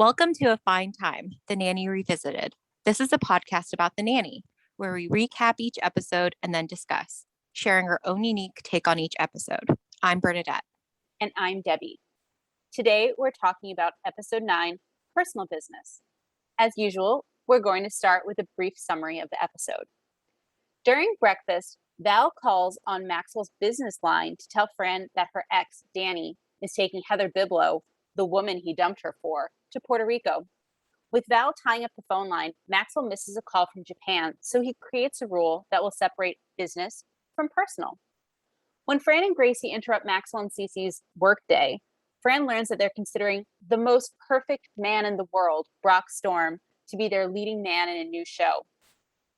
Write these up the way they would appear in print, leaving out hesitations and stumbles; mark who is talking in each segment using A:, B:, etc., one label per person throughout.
A: Welcome to A Fine Time, The Nanny Revisited. This is a podcast about The Nanny, where we recap each episode and then discuss, sharing our own unique take on each episode. I'm Bernadette.
B: And I'm Debbie. Today, we're talking about episode 9, Personal Business. As usual, we're going to start with a brief summary of the episode. During breakfast, Val calls on Maxwell's business line to tell Fran that her ex, Danny, is taking Heather Biblow, the woman he dumped her for, to Puerto Rico. With Val tying up the phone line, Maxwell misses a call from Japan, so he creates a rule that will separate business from personal. When Fran and Gracie interrupt Maxwell and Cece's workday, Fran learns that they're considering the most perfect man in the world, Brock Storm, to be their leading man in a new show.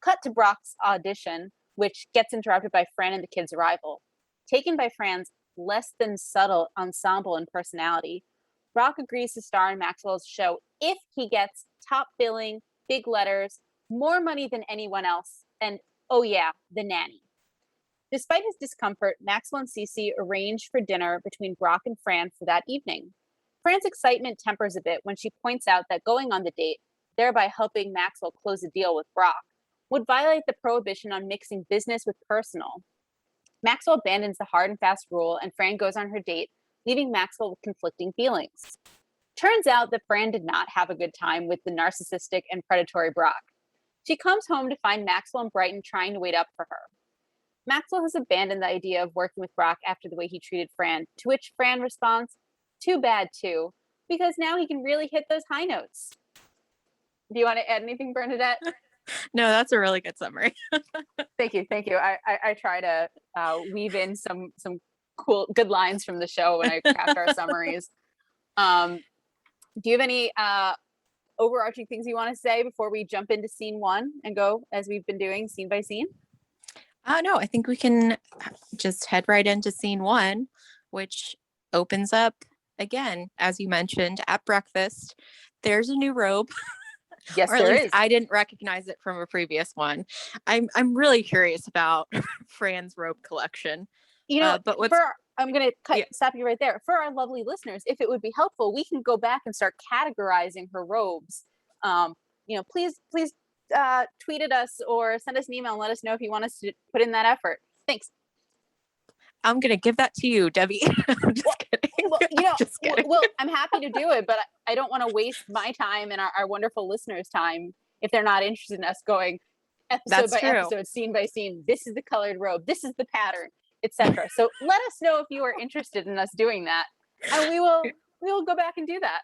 B: Cut to Brock's audition, which gets interrupted by Fran and the kids' arrival. Taken by Fran's less than subtle ensemble and personality, Brock agrees to star in Maxwell's show if he gets top billing, big letters, more money than anyone else, and oh yeah, the nanny. Despite his discomfort, Maxwell and Cece arrange for dinner between Brock and Fran for that evening. Fran's excitement tempers a bit when she points out that going on the date, thereby helping Maxwell close a deal with Brock, would violate the prohibition on mixing business with personal. Maxwell abandons the hard and fast rule, and Fran goes on her date, leaving Maxwell with conflicting feelings. Turns out that Fran did not have a good time with the narcissistic and predatory Brock. She comes home to find Maxwell and Brighton trying to wait up for her. Maxwell has abandoned the idea of working with Brock after the way he treated Fran, to which Fran responds, "Too bad too, because now he can really hit those high notes." Do you want to add anything, Bernadette?
A: No, that's a really good summary.
B: Thank you. I try to weave in some cool, good lines from the show when I craft our summaries. Do you have any overarching things you want to say before we jump into scene 1 and go, as we've been doing, scene by scene?
A: No, I think we can just head right into scene 1, which opens up again, as you mentioned, at breakfast. There's a new robe.
B: Yes,
A: or at least I didn't recognize it from a previous one. I'm really curious about Fran's robe collection.
B: You know, I'm going to stop you right there. For our lovely listeners, if it would be helpful, we can go back and start categorizing her robes. Please tweet at us or send us an email and let us know if you want us to put in that effort. Thanks.
A: I'm going to give that to you, Debbie. I'm just kidding.
B: Just kidding. Well, I'm happy to do it, but I don't want to waste my time and our wonderful listeners' time if they're not interested in us going episode by episode, scene by scene. This is the colored robe. This is the pattern, etc. So let us know if you are interested in us doing that, and we will go back and do that.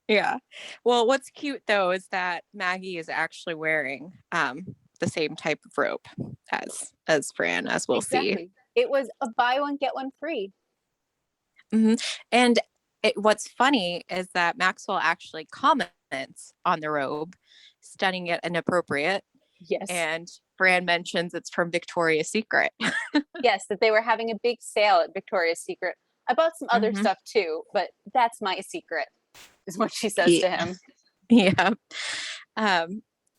A: Yeah. Well, what's cute though is that Maggie is actually wearing the same type of robe as Fran, as we'll see.
B: It was a buy one get one free.
A: Mm-hmm. And what's funny is that Maxwell actually comments on the robe, stunning it inappropriate.
B: Yes.
A: And Fran mentions it's from Victoria's Secret.
B: Yes, that they were having a big sale at Victoria's Secret. I bought some other stuff too, but that's my secret, is what she says to him.
A: Yeah.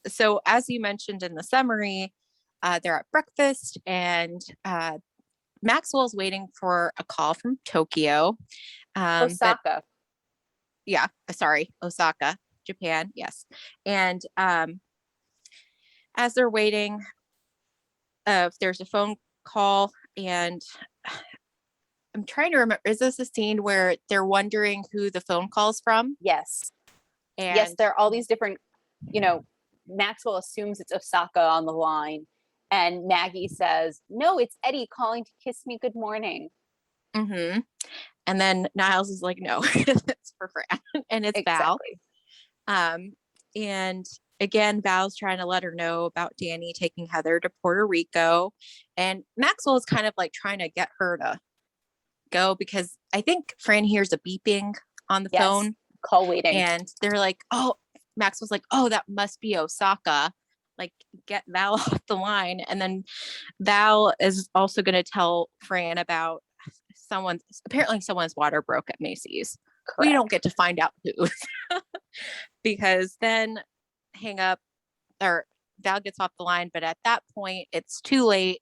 A: So as you mentioned in the summary, they're at breakfast and Maxwell's waiting for a call from Tokyo.
B: Osaka.
A: Osaka, Japan. Yes. And as they're waiting, there's a phone call, and I'm trying to remember, is this a scene where they're wondering who the phone call's from?
B: Yes. And yes, there are all these different, Maxwell assumes it's Osaka on the line. And Maggie says, "No, it's Eddie calling to kiss me good morning."
A: Mm-hmm. And then Niles is like, "No, it's for Fran." And it's
B: exactly.
A: Val. And again, Val's trying to let her know about Danny taking Heather to Puerto Rico. And Maxwell is kind of like trying to get her to go, because I think Fran hears a beeping on the phone.
B: Call waiting.
A: And they're like, Maxwell's like, "Oh, that must be Osaka. Like, get Val off the line." And then Val is also going to tell Fran about someone's water broke at Macy's. Correct. We don't get to find out who, because then Val gets off the line. But at that point, it's too late.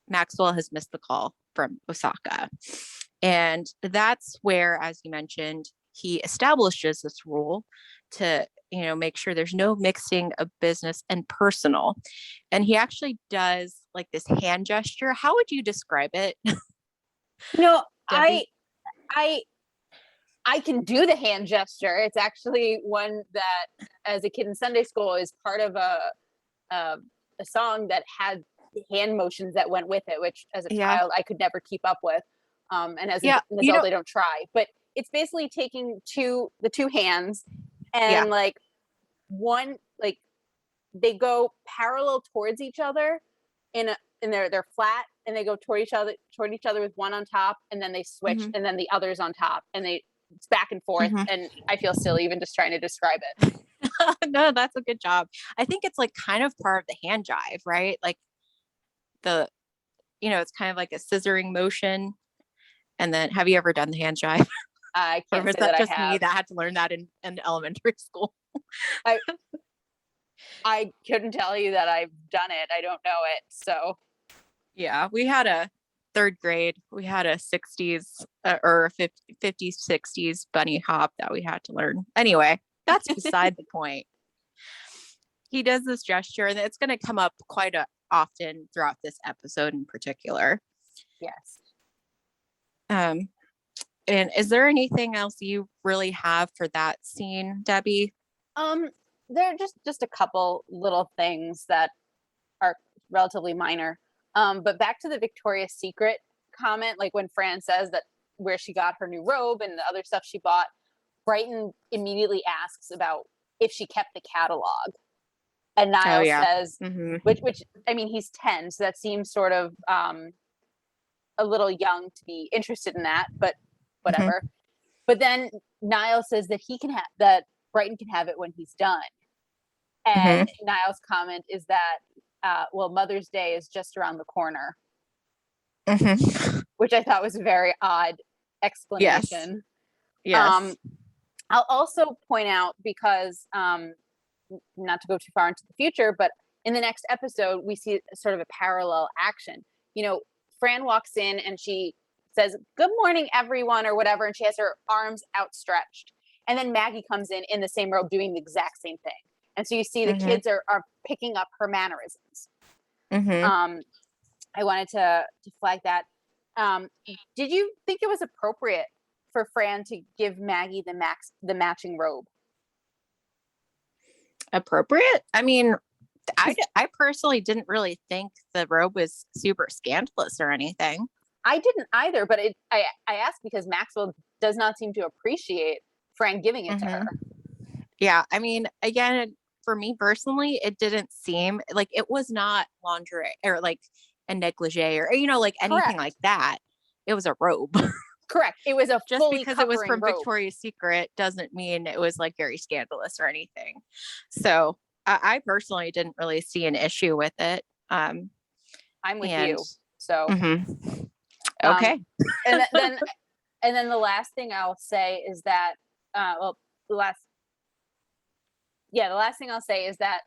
A: Maxwell has missed the call from Osaka. And that's where, as you mentioned, he establishes this rule to, make sure there's no mixing of business and personal. And he actually does like this hand gesture. How would you describe it, Debbie?
B: I I can do the hand gesture. It's actually one that, as a kid in Sunday school, is part of a song that had hand motions that went with it, which as a
A: Yeah.
B: child I could never keep up with, and as
A: Yeah.
B: an adult I don't try. But it's basically taking the two hands and like one, like they go parallel towards each other and they're flat, and they go toward each other with one on top, and then they switch, and then the other's on top, and it's back and forth. And I feel silly even just trying to describe it.
A: No, that's a good job. I think it's like kind of part of the hand jive, right? Like it's kind of like a scissoring motion. And then have you ever done the hand jive?
B: I
A: Or
B: can't
A: was
B: say
A: that
B: that
A: just
B: I have.
A: me that had to learn that in elementary school?
B: I couldn't tell you that I've done it. I don't know it. So
A: Yeah, we had a third grade. We had a 60s or 50s, 60s bunny hop that we had to learn. Anyway, that's beside the point. He does this gesture, and it's going to come up quite often throughout this episode in particular.
B: Yes.
A: And is there anything else you really have for that scene, Debbie?
B: There are just a couple little things that are relatively minor. But back to the Victoria's Secret comment, like when Fran says that where she got her new robe and the other stuff she bought, Brighton immediately asks about if she kept the catalog. And Niall says, which I mean, he's 10, so that seems sort of a little young to be interested in that, but whatever. But then Niall says that that Brighton can have it when he's done. And Niall's comment is that, well, Mother's Day is just around the corner, which I thought was a very odd explanation.
A: Yes.
B: I'll also point out, because not to go too far into the future, but in the next episode, we see sort of a parallel action. Fran walks in and she says, "Good morning, everyone," or whatever, and she has her arms outstretched. And then Maggie comes in the same robe doing the exact same thing. And so you see the kids are picking up her mannerisms. I wanted to flag that. Did you think it was appropriate for Fran to give Maggie the matching robe?
A: Appropriate? I mean, I personally didn't really think the robe was super scandalous or anything.
B: I didn't either, but I asked because Maxwell does not seem to appreciate Fran giving it to her.
A: Yeah, I mean, again, for me personally, it didn't seem like it was not lingerie or like a negligee or like anything like that. It was a robe.
B: Correct. It was a
A: just
B: fully
A: because it was from
B: robe.
A: Victoria's Secret doesn't mean it was like very scandalous or anything. So I personally didn't really see an issue with it.
B: I'm with you. So
A: okay.
B: And then the last thing I'll say is that the last thing I'll say is that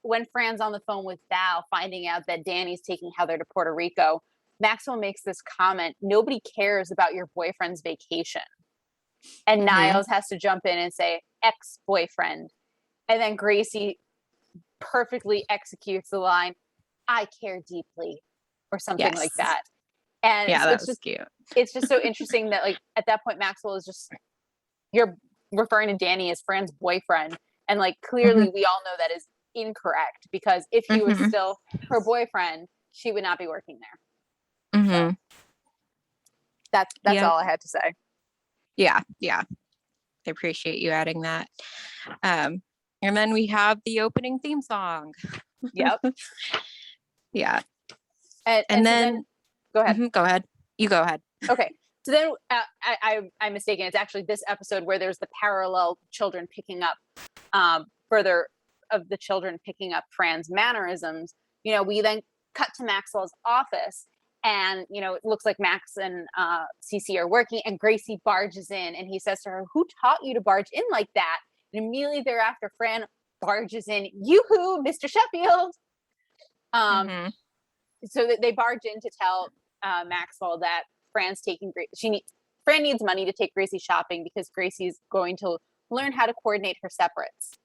B: when Fran's on the phone with Val finding out that Danny's taking Heather to Puerto Rico, Maxwell makes this comment, "Nobody cares about your boyfriend's vacation." And Niles has to jump in and say, "Ex-boyfriend." And then Gracie perfectly executes the line, "I care deeply," or something like that. And
A: yeah,
B: so
A: that's just cute.
B: It's just so interesting that, like, at that point, Maxwell is just, you're referring to Danny as Fran's boyfriend. And like, clearly we all know that is incorrect, because if he was still her boyfriend, she would not be working there. So that's all I had to say.
A: Yeah. I appreciate you adding that. And then we have the opening theme song.
B: Yep.
A: Yeah.
B: And then go ahead.
A: Go ahead. You go ahead.
B: Okay. So then I'm mistaken. It's actually this episode where there's the parallel children picking up, further of the children picking up Fran's mannerisms. We then cut to Maxwell's office, and it looks like Max and Cece are working, and Gracie barges in, and he says to her, "Who taught you to barge in like that?" And immediately thereafter, Fran barges in, "Yoo-hoo, Mr. Sheffield." So that they barge in to tell Maxwell that Fran's taking Fran needs money to take Gracie shopping because Gracie's going to learn how to coordinate her separates.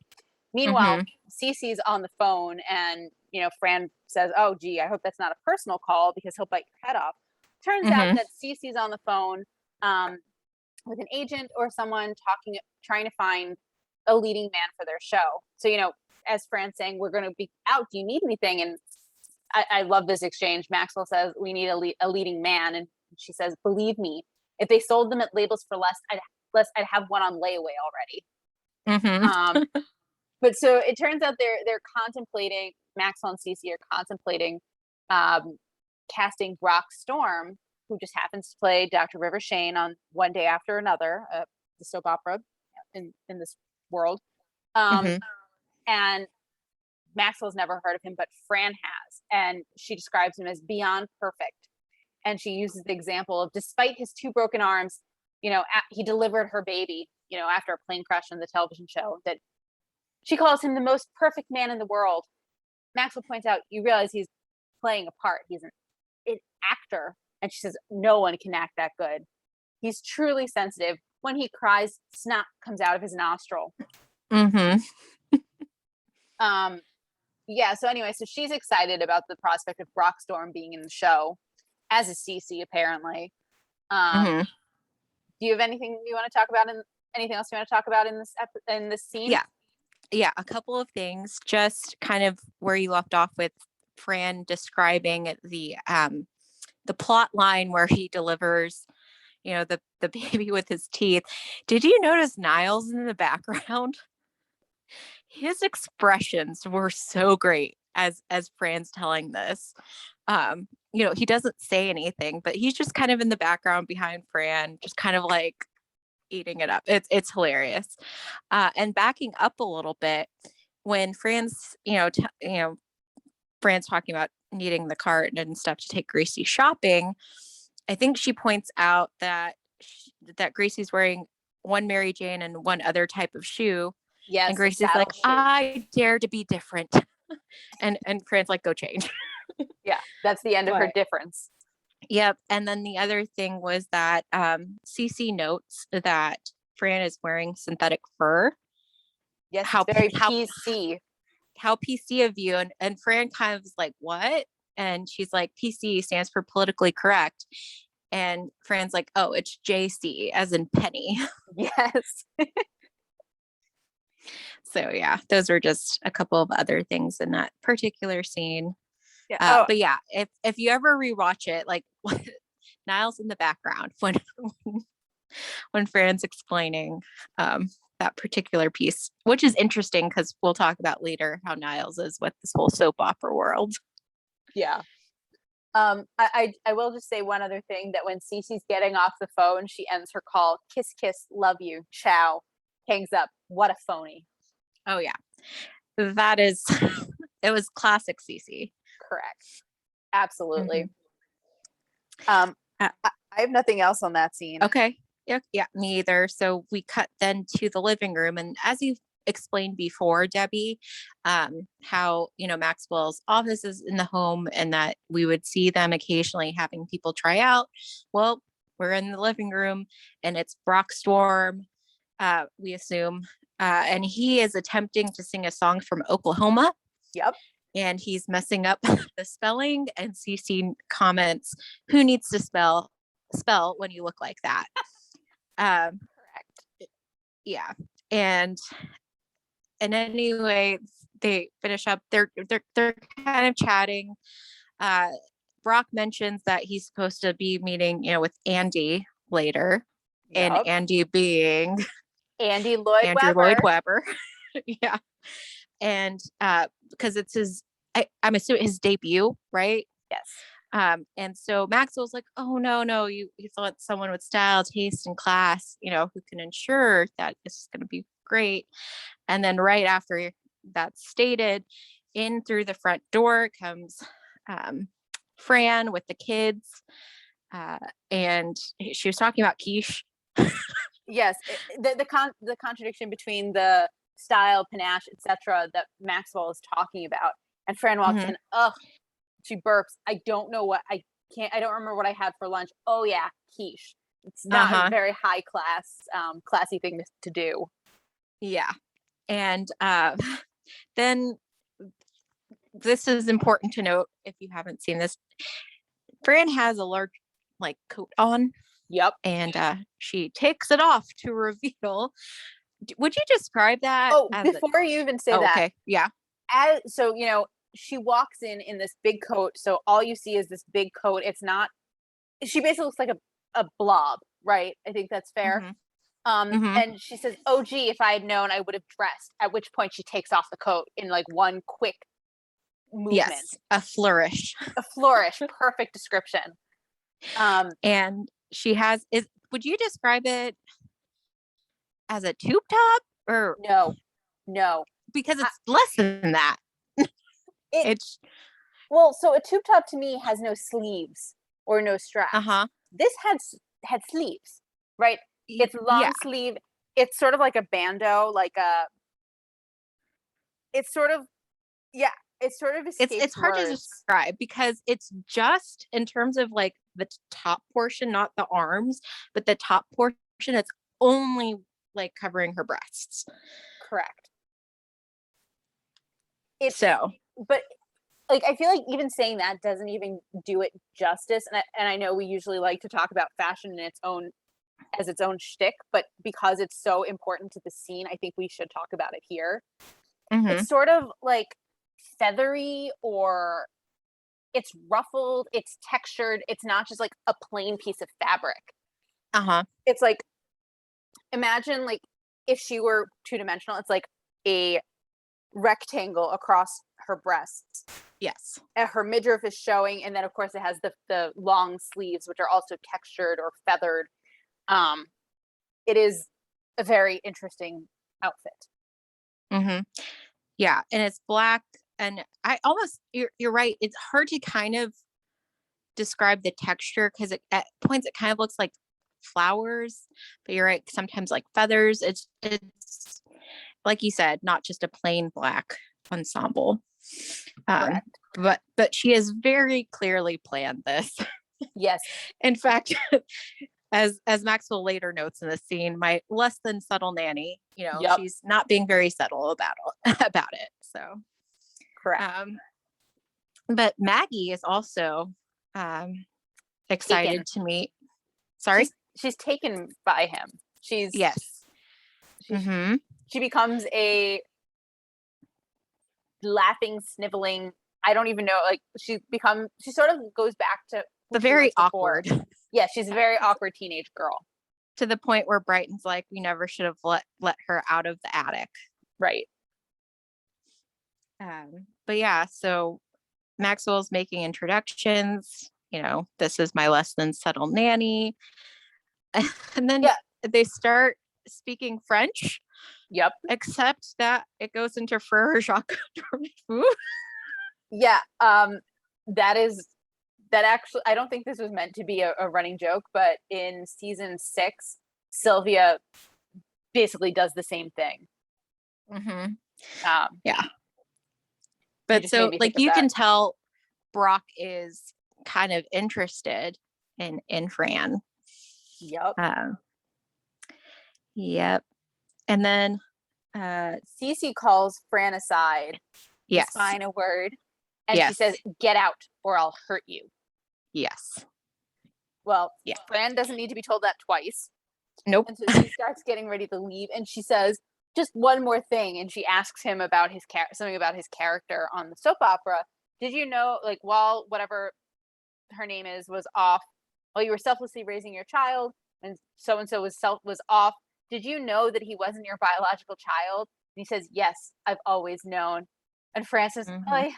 B: Meanwhile, Cece's on the phone and, Fran says, oh, gee, I hope that's not a personal call because he'll bite your head off. Turns out that Cece's on the phone with an agent or someone trying to find a leading man for their show. So, as Fran's saying, we're going to be out. Do you need anything? And I love this exchange. Maxwell says, we need a leading man. And she says, believe me, if they sold them at labels for less, I'd have one on layaway already. But so it turns out they're contemplating, Maxwell and Cece are contemplating casting Brock Storm, who just happens to play Dr. River Shane on One Day After Another, the soap opera in this world. And Maxwell's never heard of him, but Fran has. And she describes him as beyond perfect. And she uses the example of, despite his 2 broken arms, he delivered her baby, after a plane crash on the television show, that she calls him the most perfect man in the world. Maxwell points out, you realize he's playing a part. He's an actor. And she says, no one can act that good. He's truly sensitive. When he cries, snot comes out of his nostril. So anyway, so she's excited about the prospect of Brock Storm being in the show, as is Cece, apparently. Do you have anything you want to talk about, anything else you want to talk about in this scene?
A: Yeah, a couple of things. Just kind of where you left off with Fran describing the plot line where he delivers, the baby with his teeth. Did you notice Niles in the background? His expressions were so great as Fran's telling this. He doesn't say anything, but he's just kind of in the background behind Fran, just kind of like eating it up. It's hilarious. And backing up a little bit, when Fran's, Fran's talking about needing the cart and stuff to take Gracie shopping, I think she points out that Gracie's wearing one Mary Jane and one other type of shoe.
B: Yes.
A: And Gracie's like, I dare to be different. and Fran's like, go change.
B: Yeah, that's the end of her difference.
A: Yep. And then the other thing was that Cece notes that Fran is wearing synthetic fur.
B: Yes, very PC.
A: How PC of you. And Fran kind of is like, what? And she's like, PC stands for politically correct. And Fran's like, oh, it's JC, as in Penny.
B: Yes.
A: So yeah, those are just a couple of other things in that particular scene.
B: Yeah.
A: But yeah, if you ever rewatch it, like Niles in the background when Fran's explaining that particular piece, which is interesting because we'll talk about later how Niles is with this whole soap opera world.
B: Yeah. I will just say one other thing, that when Cece's getting off the phone, she ends her call, kiss, kiss, love you, ciao, hangs up. What a phony.
A: Oh yeah. That is, it was classic Cece.
B: Correct. Absolutely. I have nothing else on that scene.
A: Okay. Yeah, me either. So we cut then to the living room, and as you explained before, Debbie, how Maxwell's office is in the home and that we would see them occasionally having people try out. Well, we're in the living room and it's Brock Storm, we assume, and he is attempting to sing a song from Oklahoma.
B: Yep.
A: And he's messing up the spelling, and Cece comments, who needs to spell when you look like that?
B: Correct.
A: Yeah. And anyway, they finish up. They're kind of chatting. Brock mentions that he's supposed to be meeting, with Andy later, and Andy being
B: Andrew Lloyd
A: Webber. Yeah. And because it's I'm assuming his debut, right?
B: Yes.
A: And so Maxwell's like, oh no, you thought someone with style, taste, and class, who can ensure that this is going to be great. And then right after that's stated, in through the front door comes Fran with the kids, and she was talking about quiche.
B: Yes, the contradiction between the style, panache, etc., that Maxwell is talking about. And Fran walks in. Ugh, she burps. I don't know what I don't remember what I had for lunch. Oh yeah, quiche. It's not a
A: Uh-huh.
B: very high class, classy thing to do.
A: Yeah. And then this is important to note if you haven't seen this. Fran has a large like coat on,
B: Yep.
A: and she takes it off to reveal. Would you describe that
B: Oh,
A: as a
B: before you even say
A: oh,
B: that,
A: okay. Yeah.
B: so she walks in this big coat, so all you see is this big coat. It's not. She basically looks like a blob, right? I think that's fair.
A: Mm-hmm. Mm-hmm.
B: And she says, "Oh, gee, if I had known, I would have dressed." At which point, she takes off the coat in like one quick movement,
A: Yes, a flourish.
B: a flourish. Perfect description.
A: And she has is would you describe it as a tube top or
B: No,
A: because
B: I,
A: it's less than that.
B: it
A: It's
B: well, so a tube top to me has no sleeves or no straps.
A: uh-huh.
B: This had sleeves, right? It's
A: Yeah.
B: long sleeve. It's sort of like a bandeau, it's sort of yeah, it sort of escapes
A: It's hard to
B: words.
A: describe because it's just in terms of like the top portion, not the arms, but the top portion, it's only like covering her breasts.
B: Correct. It's
A: So,
B: but like I feel like even saying that doesn't even do it justice. And I know we usually like to talk about fashion in its own as its own shtick, but because it's so important to the scene, I think we should talk about it here.
A: mhm.
B: It's sort of like feathery, or it's ruffled, it's textured. It's not just like a plain piece of fabric.
A: Uh-huh.
B: It's like, imagine like if she were two-dimensional, it's like a rectangle across her breasts.
A: Yes.
B: And her midriff is showing, and then of course it has the long sleeves, which are also textured or feathered. It is a very interesting outfit.
A: Mhm. Yeah, and it's black and I almost you're right. It's hard to kind of describe the texture because at points it kind of looks like flowers, but you're right, sometimes like feathers. It's like you said, not just a plain black ensemble. Um,
B: Correct.
A: but she has very clearly planned this.
B: Yes.
A: In fact, as Maxwell later notes in the scene, my less than subtle nanny,
B: Yep.
A: she's not being very subtle about about it. So,
B: Correct.
A: um, but Maggie is also um
B: Taken.
A: excited to meet. Sorry.
B: She's taken by him.
A: Yes.
B: She's
A: Mm-hmm.
B: she becomes a laughing, sniveling. I don't even know. Like she sort of goes back to who
A: The
B: she was
A: very
B: before.
A: awkward
B: Yeah, she's a very awkward teenage girl.
A: to the point where Brighton's like, we never should have let her out of the attic.
B: Right.
A: But yeah, so Maxwell's making introductions. This is my less than subtle nanny. And then
B: Yeah.
A: they start speaking French,
B: Yep.
A: except that it goes into Frere Jacques.
B: Yeah. That actually, I don't think this was meant to be a running joke, but in season 6, Sylvia basically does the same thing.
A: Mm-hmm.
B: Yeah.
A: But so like you
B: that.
A: can tell Brock is kind of interested in Fran.
B: Yep.
A: Yep. And then
B: Cece calls Fran aside.
A: yes.
B: To sign a word. And
A: yes.
B: She says, "Get out or I'll hurt you."
A: Yes.
B: Well,
A: yeah.
B: Fran doesn't need to be told that twice.
A: Nope.
B: And so she starts getting ready to leave, and she says, "Just one more thing." And she asks him about something about his character on the soap opera. Did you know, like, while whatever her name was off, while you were selflessly raising your child, and so was off, did you know that he wasn't your biological child? And he says, "Yes, I've always known." And Frances,
A: mm-hmm.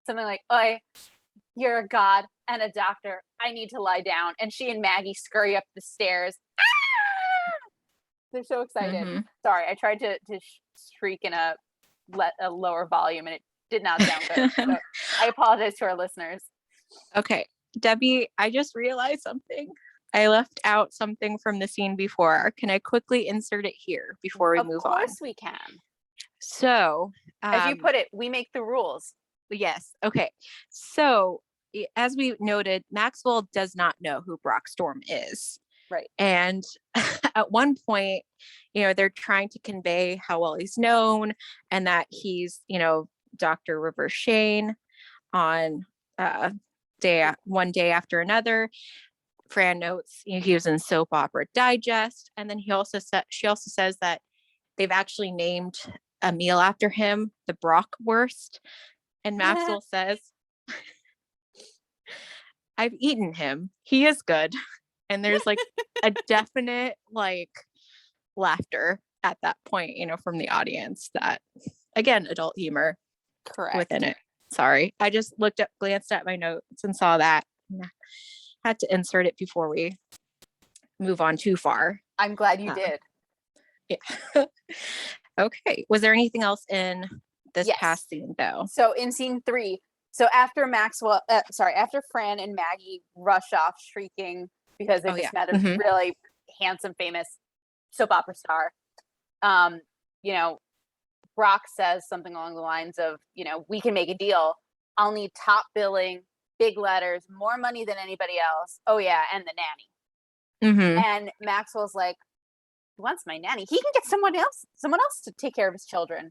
B: something like, "Oi, you're a god and a doctor. I need to lie down." And she and Maggie scurry up the stairs. Ah! They're so excited.
A: Mm-hmm.
B: Sorry, I tried to shriek in a lower volume, and it did not sound good. So I apologize to our listeners.
A: Okay, Debbie, I just realized something. I left out something from the scene before. Can I quickly insert it here before we move on?
B: Of course we can.
A: So,
B: as you put it, we make the rules.
A: Yes. Okay. So, as we noted, Maxwell does not know who Brock Storm is.
B: Right.
A: And at one point, they're trying to convey how well he's known and that he's, Dr. River Shane on one day after another. Fran notes he was in Soap Opera Digest, and then she also says that they've actually named a meal after him, the Brockwurst. And Maxwell says, "I've eaten him. He is good." And there's like a definite like laughter at that point, from the audience. That, again, adult humor
B: Correct.
A: within it. Sorry, I just glanced at my notes and saw that. Had to insert it before we move on too far.
B: I'm glad you did.
A: Yeah. Okay. Was there anything else in this past scene though?
B: So in scene 3, so after after Fran and Maggie rush off shrieking because they just met a really handsome, famous soap opera star, Brock says something along the lines of, we can make a deal. I'll need top billing, big letters, more money than anybody else. Oh yeah, and the nanny. And Maxwell's like, he wants my nanny. He can get someone else to take care of his children.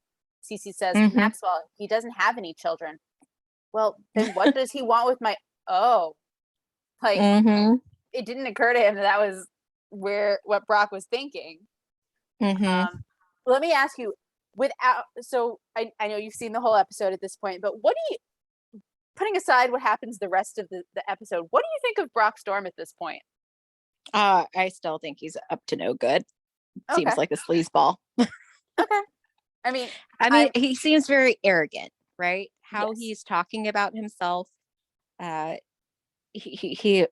B: Cece says, Maxwell, he doesn't have any children. Well, then what does he want with my, it didn't occur to him that was what Brock was thinking. Let me ask you, I know you've seen the whole episode at this point, but putting aside what happens the rest of the episode, what do you think of Brock Storm at this point?
A: I still think he's up to no good. Seems like a sleazeball.
B: Okay. I mean,
A: he seems very arrogant, right? How he's talking about himself. He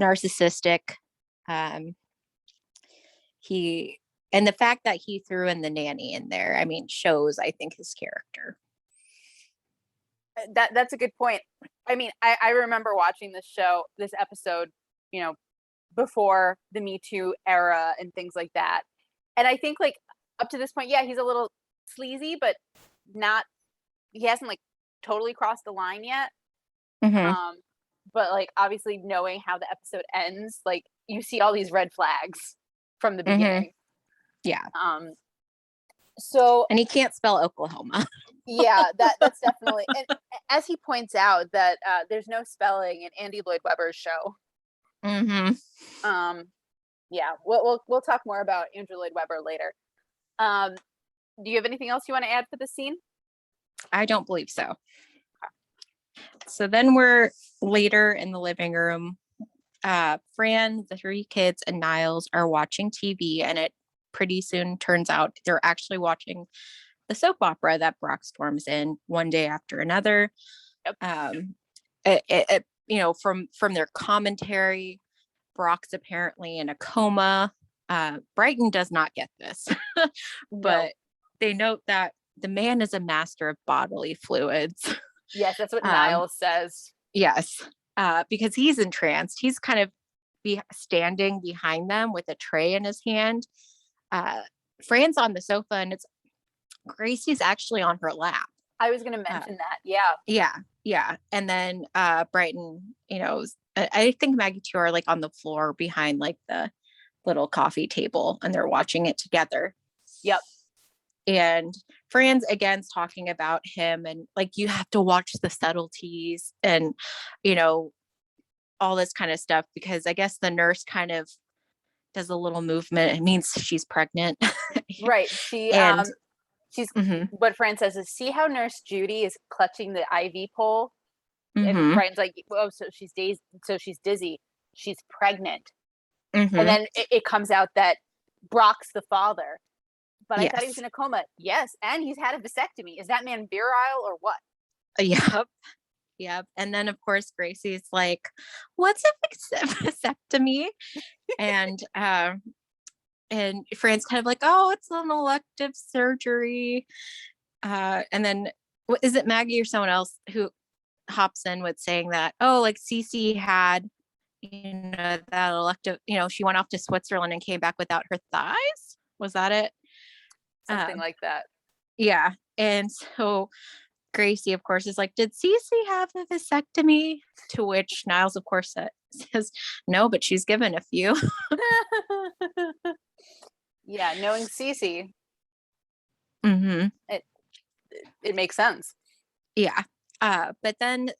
A: narcissistic. And the fact that he threw in the nanny in there, shows, I think, his character.
B: That's a good point. I remember watching this episode, before the Me Too era and things like that. And I think like up to this point, he's a little sleazy, but he hasn't like totally crossed the line yet. But like, obviously knowing how the episode ends, like you see all these red flags from the beginning.
A: Yeah.
B: And
A: he can't spell Oklahoma.
B: That's definitely, and as he points out that there's no spelling in Andy Lloyd Webber's show. We'll talk more about Andrew Lloyd Webber later. Do you have anything else you want to add for the scene?
A: I don't believe so. So then we're later in the living room. Fran, the 3 kids, and Niles are watching TV, and it pretty soon turns out they're actually watching the soap opera that Brock Storm's in, One Day After Another. From their commentary, Brock's apparently in a coma. Brighton does not get this, but they note that the man is a master of bodily fluids.
B: Yes, that's what Niles says.
A: Yes, because he's entranced. He's kind of standing behind them with a tray in his hand. Fran's on the sofa, and Gracie's actually on her lap.
B: I was going to mention that.
A: Yeah. And then Brighton, I think Maggie too are like on the floor behind like the little coffee table, and they're watching it together.
B: Yep.
A: And Fran's again talking about him, and like, you have to watch the subtleties and, all this kind of stuff, because I guess the nurse kind of does a little movement. It means she's pregnant.
B: Right. She's what Fran says is, see how Nurse Judy is clutching the IV pole? And Brian's like, oh, so she's dizzy. She's pregnant. And then it comes out that Brock's the father. But I thought he was in a coma. Yes, and he's had a vasectomy. Is that man virile or what?
A: Yep. And then, of course, Gracie's like, what's a vasectomy? And Fran's kind of like, oh, it's an elective surgery. And then, is it Maggie or someone else who hops in with saying that, oh, like Cece had, that elective, she went off to Switzerland and came back without her thighs. Was that it?
B: Something like that.
A: Yeah. And so Gracie, of course, is like, did Cece have a vasectomy? To which Niles, of course, says, no, but she's given a few.
B: Yeah, knowing Cece,
A: Mm-hmm.
B: it makes sense.
A: Yeah. But then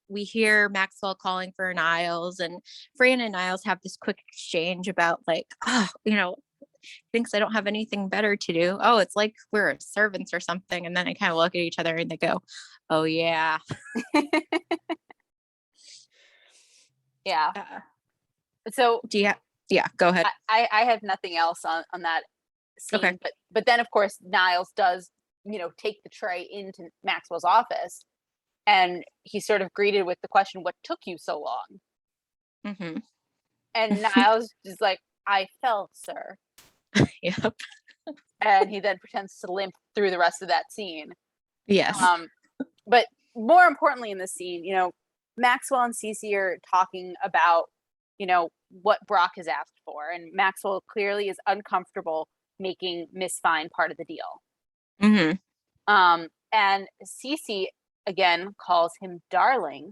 A: we hear Maxwell calling for Niles, and Fran and Niles have this quick exchange about like, oh, thinks I don't have anything better to do. Oh, it's like we're servants or something. And then they kind of look at each other and they go, oh yeah.
B: Yeah.
A: So yeah, go ahead.
B: I have nothing else on that scene.
A: Okay.
B: But then of course Niles does, take the tray into Maxwell's office, and he's sort of greeted with the question, what took you so long?
A: Mm-hmm.
B: And Niles is like, I fell, sir.
A: Yep.
B: And he then pretends to limp through the rest of that scene.
A: Yes.
B: But more importantly in this scene, Maxwell and Cece are talking about, what Brock has asked for. And Maxwell clearly is uncomfortable making Miss Fine part of the deal.
A: Mm-hmm.
B: And Cece again calls him darling.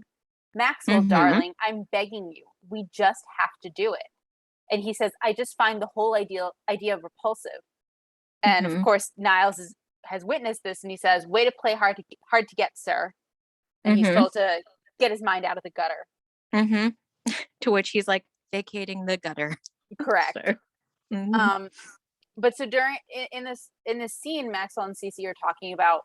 B: Maxwell,
A: Mm-hmm.
B: darling, I'm begging you. We just have to do it. And he says, I just find the whole idea repulsive. And
A: Mm-hmm.
B: of course, Niles has witnessed this, and he says, way to play hard to get, sir. And
A: Mm-hmm.
B: he's told to get his mind out of the gutter.
A: Mm-hmm. To which he's like, vacating the gutter.
B: Correct.
A: So, mm-hmm.
B: But so during in this scene, Maxwell and Cece are talking about,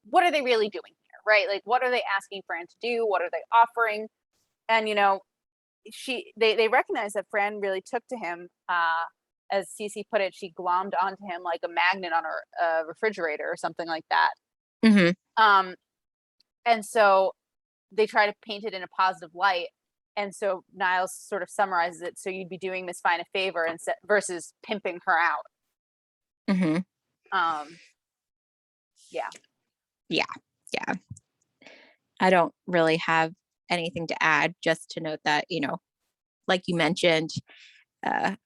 B: what are they really doing here, right? Like, what are they asking Fran to do? What are they offering? And they recognize that Fran really took to him, as Cece put it, she glommed onto him like a magnet on a refrigerator or something like that.
A: Mm-hmm.
B: And so they try to paint it in a positive light. And so Niles sort of summarizes it. So you'd be doing Miss Fine a favor versus pimping her out.
A: Mm-hmm. Yeah. I don't really have anything to add, just to note that, like you mentioned,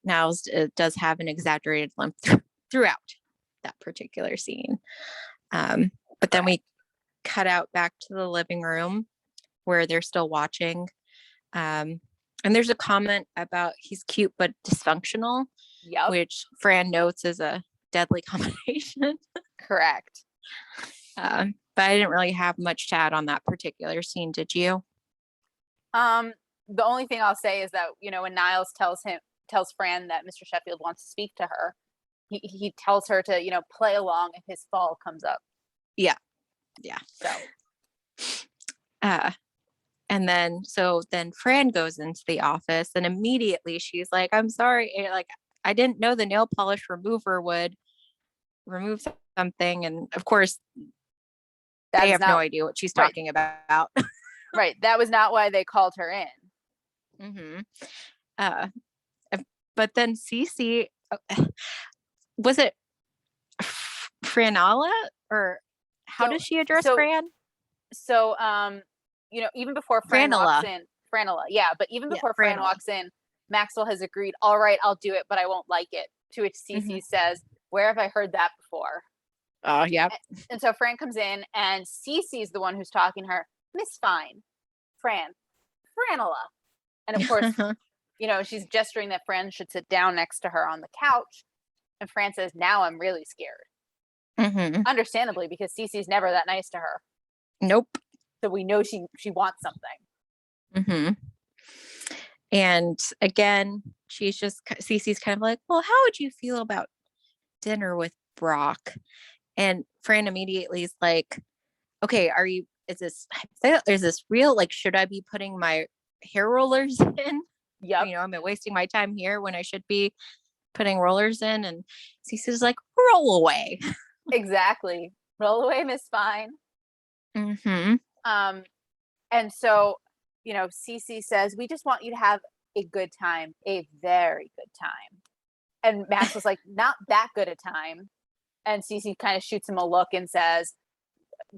A: Niles does have an exaggerated limp throughout that particular scene. But then we cut out back to the living room where they're still watching. And there's a comment about he's cute but dysfunctional, which Fran notes is a deadly combination.
B: Correct.
A: But I didn't really have much to add on that particular scene. Did you?
B: The only thing I'll say is that, when Niles tells Fran that Mr. Sheffield wants to speak to her, he tells her to, play along if his fall comes up.
A: Yeah.
B: So.
A: And then Fran goes into the office, and immediately she's like, I'm sorry. Like, I didn't know the nail polish remover would remove something. And of course, they have no idea what she's talking about.
B: Right. That was not why they called her
A: Mm-hmm.
B: in.
A: But then Cece, was it Franala, or how does she address Fran?
B: So, even before Fran walks in, Franala, yeah, but even before Fran walks in, Maxwell has agreed, all right, I'll do it, but I won't like it. To which Cece says, where have I heard that before?
A: Oh, yeah.
B: And so Fran comes in, and Cece's the one who's talking to her. Miss Fine, Franala. And of course, she's gesturing that Fran should sit down next to her on the couch. And Fran says, now I'm really scared.
A: Mm-hmm.
B: Understandably, because Cece's never that nice to her.
A: Nope.
B: So we know she wants something.
A: Mm-hmm. And again, Cece's kind of like, well, how would you feel about dinner with Brock? And Fran immediately is like, okay, is this real? Like, should I be putting my hair rollers in?
B: Yep.
A: Am I wasting my time here when I should be putting rollers in? And Cece's like, roll away.
B: Exactly. Roll away, Miss Fine.
A: Mm-hmm.
B: And so, Cece says, we just want you to have a good time, a very good time. And Max was like, not that good a time. And Cece kind of shoots him a look and says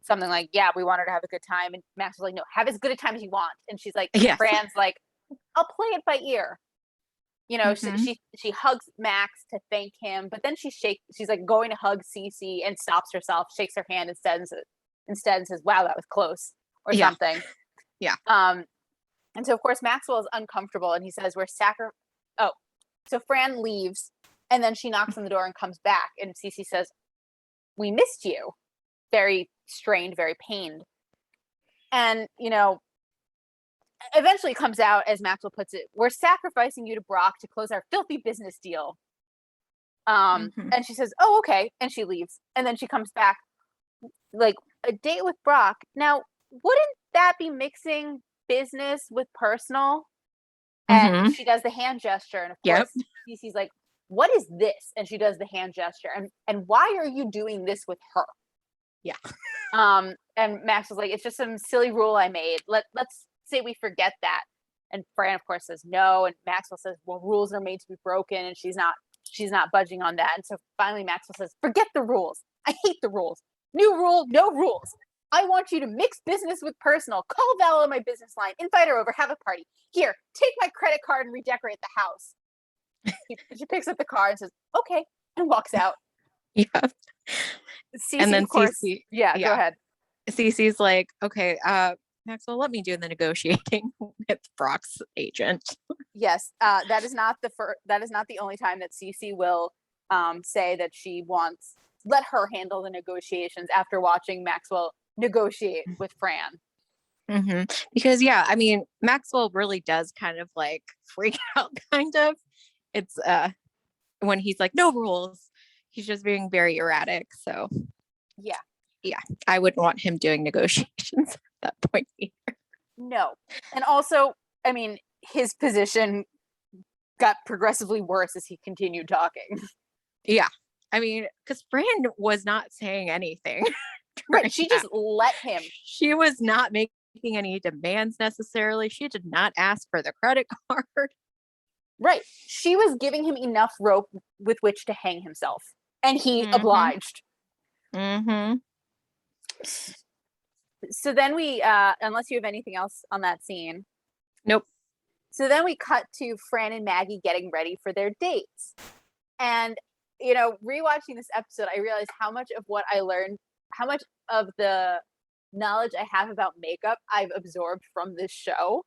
B: something like, yeah, we want her to have a good time. And Max was like, no, have as good a time as you want. And she's like,
A: yes.
B: Fran's like, I'll play it by ear. You know, she hugs Max to thank him, but then she's like going to hug Cece and stops herself, shakes her hand instead and says, "Wow, that was close," or something.
A: Yeah.
B: And so of course Maxwell is uncomfortable, and he says, so Fran leaves, and then she knocks on the door and comes back, and Cece says, "We missed you," very strained, very pained. And, you know, eventually comes out, as Maxwell puts it, "We're sacrificing you to Brock to close our filthy business deal." And she says, "Oh, okay," and she leaves. And then she comes back, like, "A date with Brock. Now, wouldn't that be mixing business with personal?" And she does the hand gesture, and of course, Cece's like, "What is this?" And she does the hand gesture, and "Why are you doing this with her?"
A: Yeah.
B: And Max was like, "It's just some silly rule I made. Let's say we forget that." And Fran, of course, says no. And Maxwell says, "Well, rules are made to be broken," and she's not budging on that. And so finally Maxwell says, "Forget the rules. I hate the rules. New rule, no rules. I want you to mix business with personal. Call Val on my business line. Invite her over. Have a party. Here, take my credit card and redecorate the house." She picks up the card and says, "Okay," and walks out.
A: Yeah.
B: Cece,
A: And then
B: of course,
A: Cece,
B: go ahead.
A: Cece's like, "Okay, Maxwell, let me do the negotiating with Brock's agent."
B: Yes, that is not the only time that Cece will say that she wants let her handle the negotiations after watching Maxwell negotiate with Fran.
A: Because I mean, Maxwell really does kind of like freak out, kind of. It's when he's like, "No rules." He's just being very erratic. So yeah, I wouldn't want him doing negotiations at that point either.
B: No. And also, I mean, his position got progressively worse as he continued talking.
A: Yeah. I mean, because Fran was not saying anything.
B: Right. She just let him.
A: She was not making any demands necessarily. She did not ask for the credit card.
B: Right. She was giving him enough rope with which to hang himself. And he obliged. So then we, unless you have anything else on that scene.
A: Nope.
B: So then we cut to Fran and Maggie getting ready for their dates. And, you know, rewatching this episode, I realized how much of what I learned, how much of the knowledge I have about makeup I've absorbed from this show.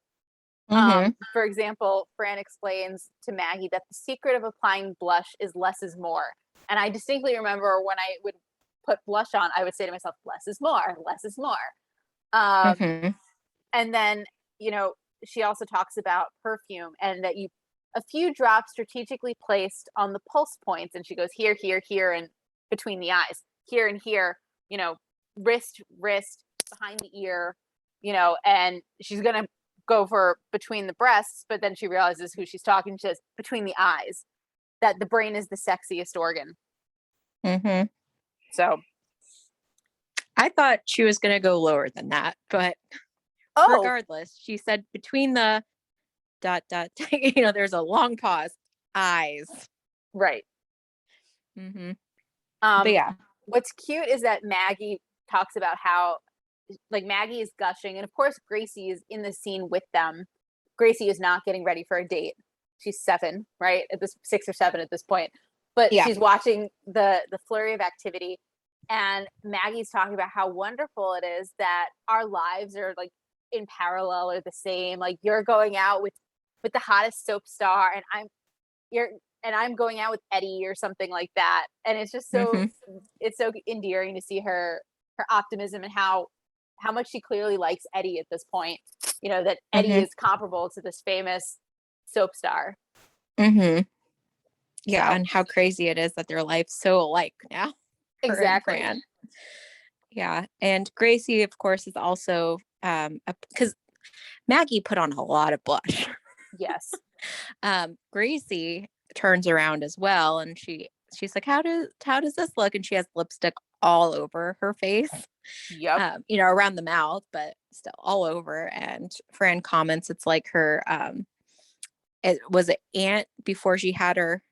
B: For example, Fran explains to Maggie that the secret of applying blush is less is more. And I distinctly remember when I would put blush on, I would say to myself, less is more, less is more. And then, you know, she also talks about perfume and that a few drops strategically placed on the pulse points. And she goes here, here, here, and between the eyes, here and here, you know, wrist, behind the ear, you know, and she's going to go for between the breasts, but then she realizes who she's talking to, between the eyes, that the brain is the sexiest organ. So
A: I thought she was going to go lower than that, but regardless, she said between the ... you know, there's a long pause, eyes.
B: Right.
A: But yeah,
B: what's cute is that Maggie talks about how, like, Maggie is gushing, and of course Gracie is in the scene with them. Gracie is not getting ready for a date. She's 7, right? At this 6 or 7 at this point. But she's watching the flurry of activity, and Maggie's talking about how wonderful it is that our lives are like in parallel or the same. Like, you're going out with the hottest soap star, and I'm going out with Eddie or something like that. And it's just so it's so endearing to see her optimism and how much she clearly likes Eddie at this point. You know, that Eddie is comparable to this famous soap star.
A: Yeah, and how crazy it is that their life's so alike now.
B: Exactly.
A: Yeah, and Gracie, of course, is also because Maggie put on a lot of blush.
B: Yes.
A: Gracie turns around as well, and she's like, how does this look? And she has lipstick all over her face.
B: Yep.
A: You know, around the mouth, but still all over. And Fran comments it's like her it was an aunt before she had her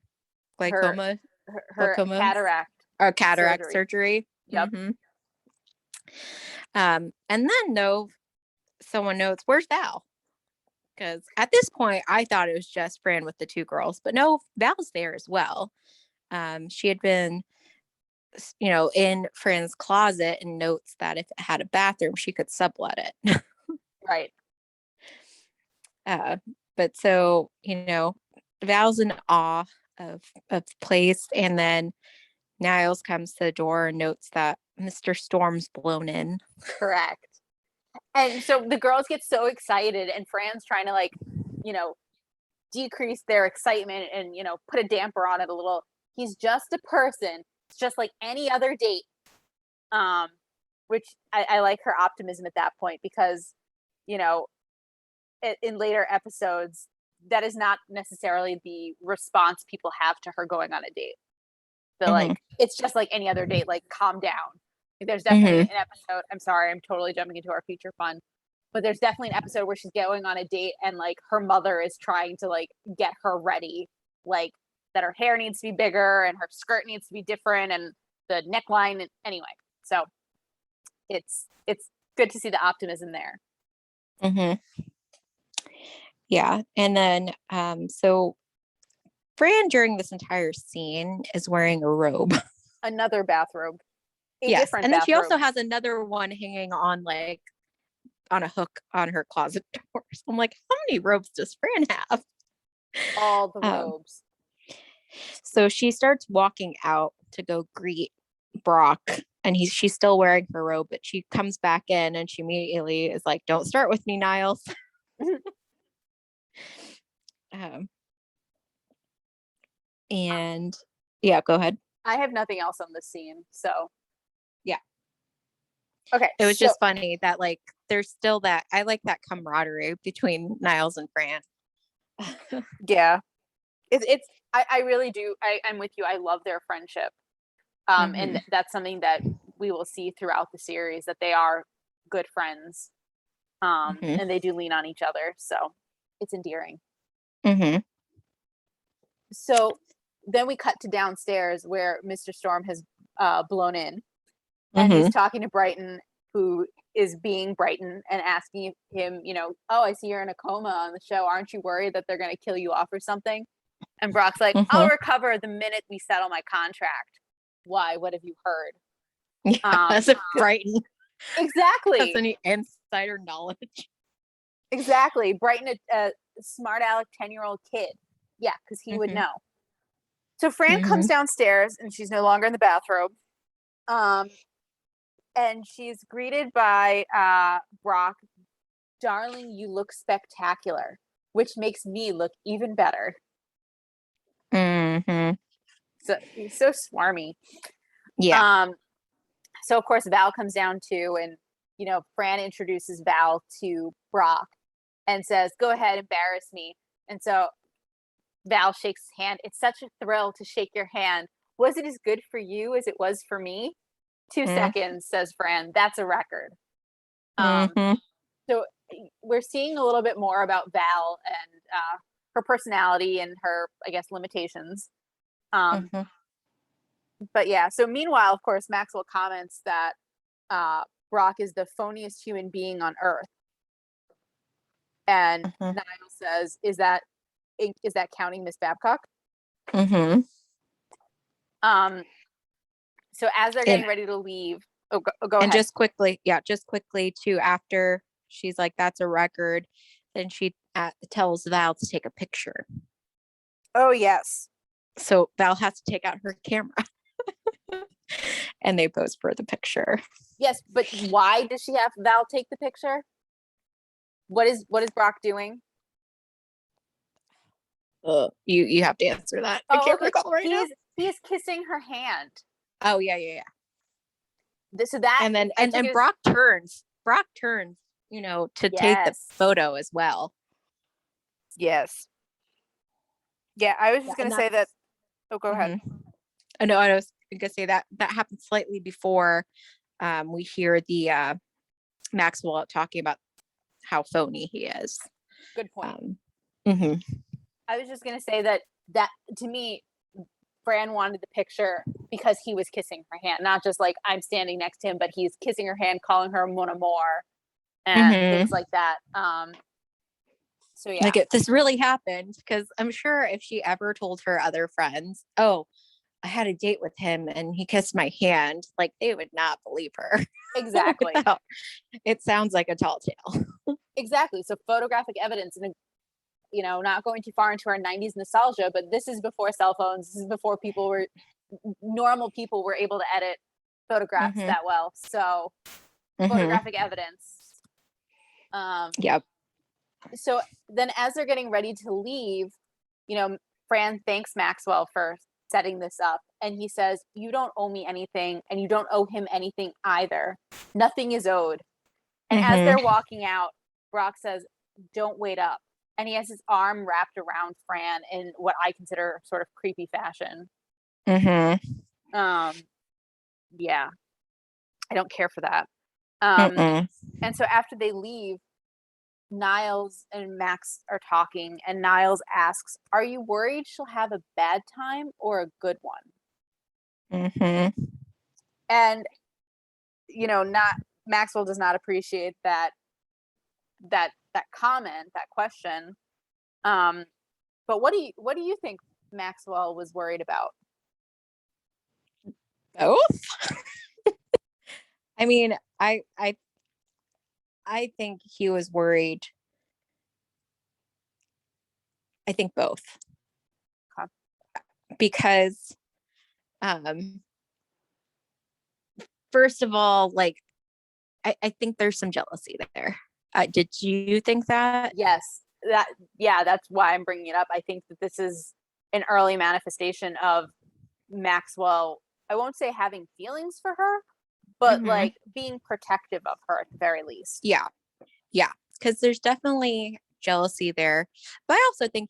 A: glaucoma,
B: her cataract
A: surgery.
B: Yep.
A: And then someone notes, where's Val? Because at this point, I thought it was just Fran with the two girls, but no, Val's there as well. She had been, in Fran's closet and notes that if it had a bathroom, she could sublet it.
B: Right.
A: But so, Val's in awe of the place, and then Niles comes to the door and notes that Mr. Storm's blown in.
B: Correct. And so the girls get so excited, and Fran's trying to decrease their excitement and put a damper on it a little. He's just a person. It's just like any other date. Which I like her optimism at that point, because in later episodes, that is not necessarily the response people have to her going on a date. So like, it's just like any other date, like calm down. Like, there's definitely an episode, I'm sorry, I'm totally jumping into our feature fun, but there's definitely an episode where she's going on a date and like her mother is trying to like get her ready, like that her hair needs to be bigger and her skirt needs to be different and the neckline. And anyway, so it's good to see the optimism there.
A: Yeah. And then, so Fran during this entire scene is wearing a robe.
B: Another bathrobe.
A: Yes. And then she also has another one hanging on on a hook on her closet door. So I'm like, how many robes does Fran have?
B: All the robes.
A: So she starts walking out to go greet Brock, and she's still wearing her robe, but she comes back in and she immediately is like, don't start with me, Niles. And yeah, go ahead.
B: I have nothing else on this scene, so
A: yeah.
B: Okay.
A: It was just funny that like there's still that, I like that camaraderie between Niles and Fran.
B: Yeah. I really do. I'm with you. I love their friendship. And that's something that we will see throughout the series, that they are good friends. And they do lean on each other. So it's endearing. So then we cut to downstairs where Mr. Storm has blown in, and he's talking to Brighton, who is being Brighton, and asking him, oh, I see you're in a coma on the show. Aren't you worried that they're going to kill you off or something? And Brock's like, I'll recover the minute we settle my contract. Why? What have you heard?
A: Yeah, as if Brighton
B: exactly
A: has any insider knowledge.
B: Exactly. Brighton, a smart aleck 10-year-old kid. Yeah, because he would know. So Fran comes downstairs, and she's no longer in the bathrobe. And she's greeted by Brock. Darling, you look spectacular, which makes me look even better. So he's so swarmy.
A: Yeah.
B: So of course Val comes down too, and Fran introduces Val to Brock and says, "Go ahead, embarrass me." And so Val shakes his hand. "It's such a thrill to shake your hand. Was it as good for you as it was for me?" 2 seconds, says Fran. That's a record. So we're seeing a little bit more about Val and her personality and her, I guess, limitations. But yeah, so meanwhile, of course, Maxwell comments that Brock is the phoniest human being on Earth. And Niall says, is that counting Miss Babcock? So as they're getting ready to leave, go ahead.
A: And just quickly too, after she's like, that's a record, then she tells Val to take a picture.
B: Oh, yes.
A: So Val has to take out her camera. And they pose for the picture.
B: Yes, but why does she have Val take the picture? What is Brock doing?
A: You have to answer that.
B: Oh,
A: I can't recall right now.
B: He is kissing her hand.
A: Oh yeah.
B: So that,
A: and then Brock turns, to take the photo as well.
B: Yes. Yeah, I was just gonna say that. Oh, go ahead.
A: I know. I was gonna say that happened slightly before we hear the Maxwell talking about how phony he is.
B: Good point. I was just gonna say that to me, Fran wanted the picture because he was kissing her hand, not just like I'm standing next to him, but he's kissing her hand, calling her mon amour, and things like that. So yeah.
A: Like if this really happened, because I'm sure if she ever told her other friends, oh, I had a date with him and he kissed my hand, like they would not believe her.
B: Exactly.
A: It sounds like a tall tale.
B: Exactly. So photographic evidence, and not going too far into our 90s nostalgia, but this is before cell phones. This is before normal people were able to edit photographs that well. So photographic evidence.
A: Yep.
B: So then as they're getting ready to leave, Fran thanks Maxwell for setting this up. And he says, you don't owe me anything and you don't owe him anything either. Nothing is owed. And as they're walking out, Brock says, don't wait up. And he has his arm wrapped around Fran in what I consider sort of creepy fashion. Yeah, I don't care for that. And so after they leave, Niles and Max are talking, and Niles asks, are you worried she'll have a bad time or a good one? And not Maxwell does not appreciate that comment, that question. But what do you think Maxwell was worried about?
A: Both. I mean, I think he was worried. I think both.
B: Okay.
A: Because first of all, like I think there's some jealousy there. Did you think that?
B: Yes. That's why I'm bringing it up. I think that this is an early manifestation of Maxwell, I won't say having feelings for her, but like being protective of her at the very least.
A: Yeah. Because there's definitely jealousy there. But I also think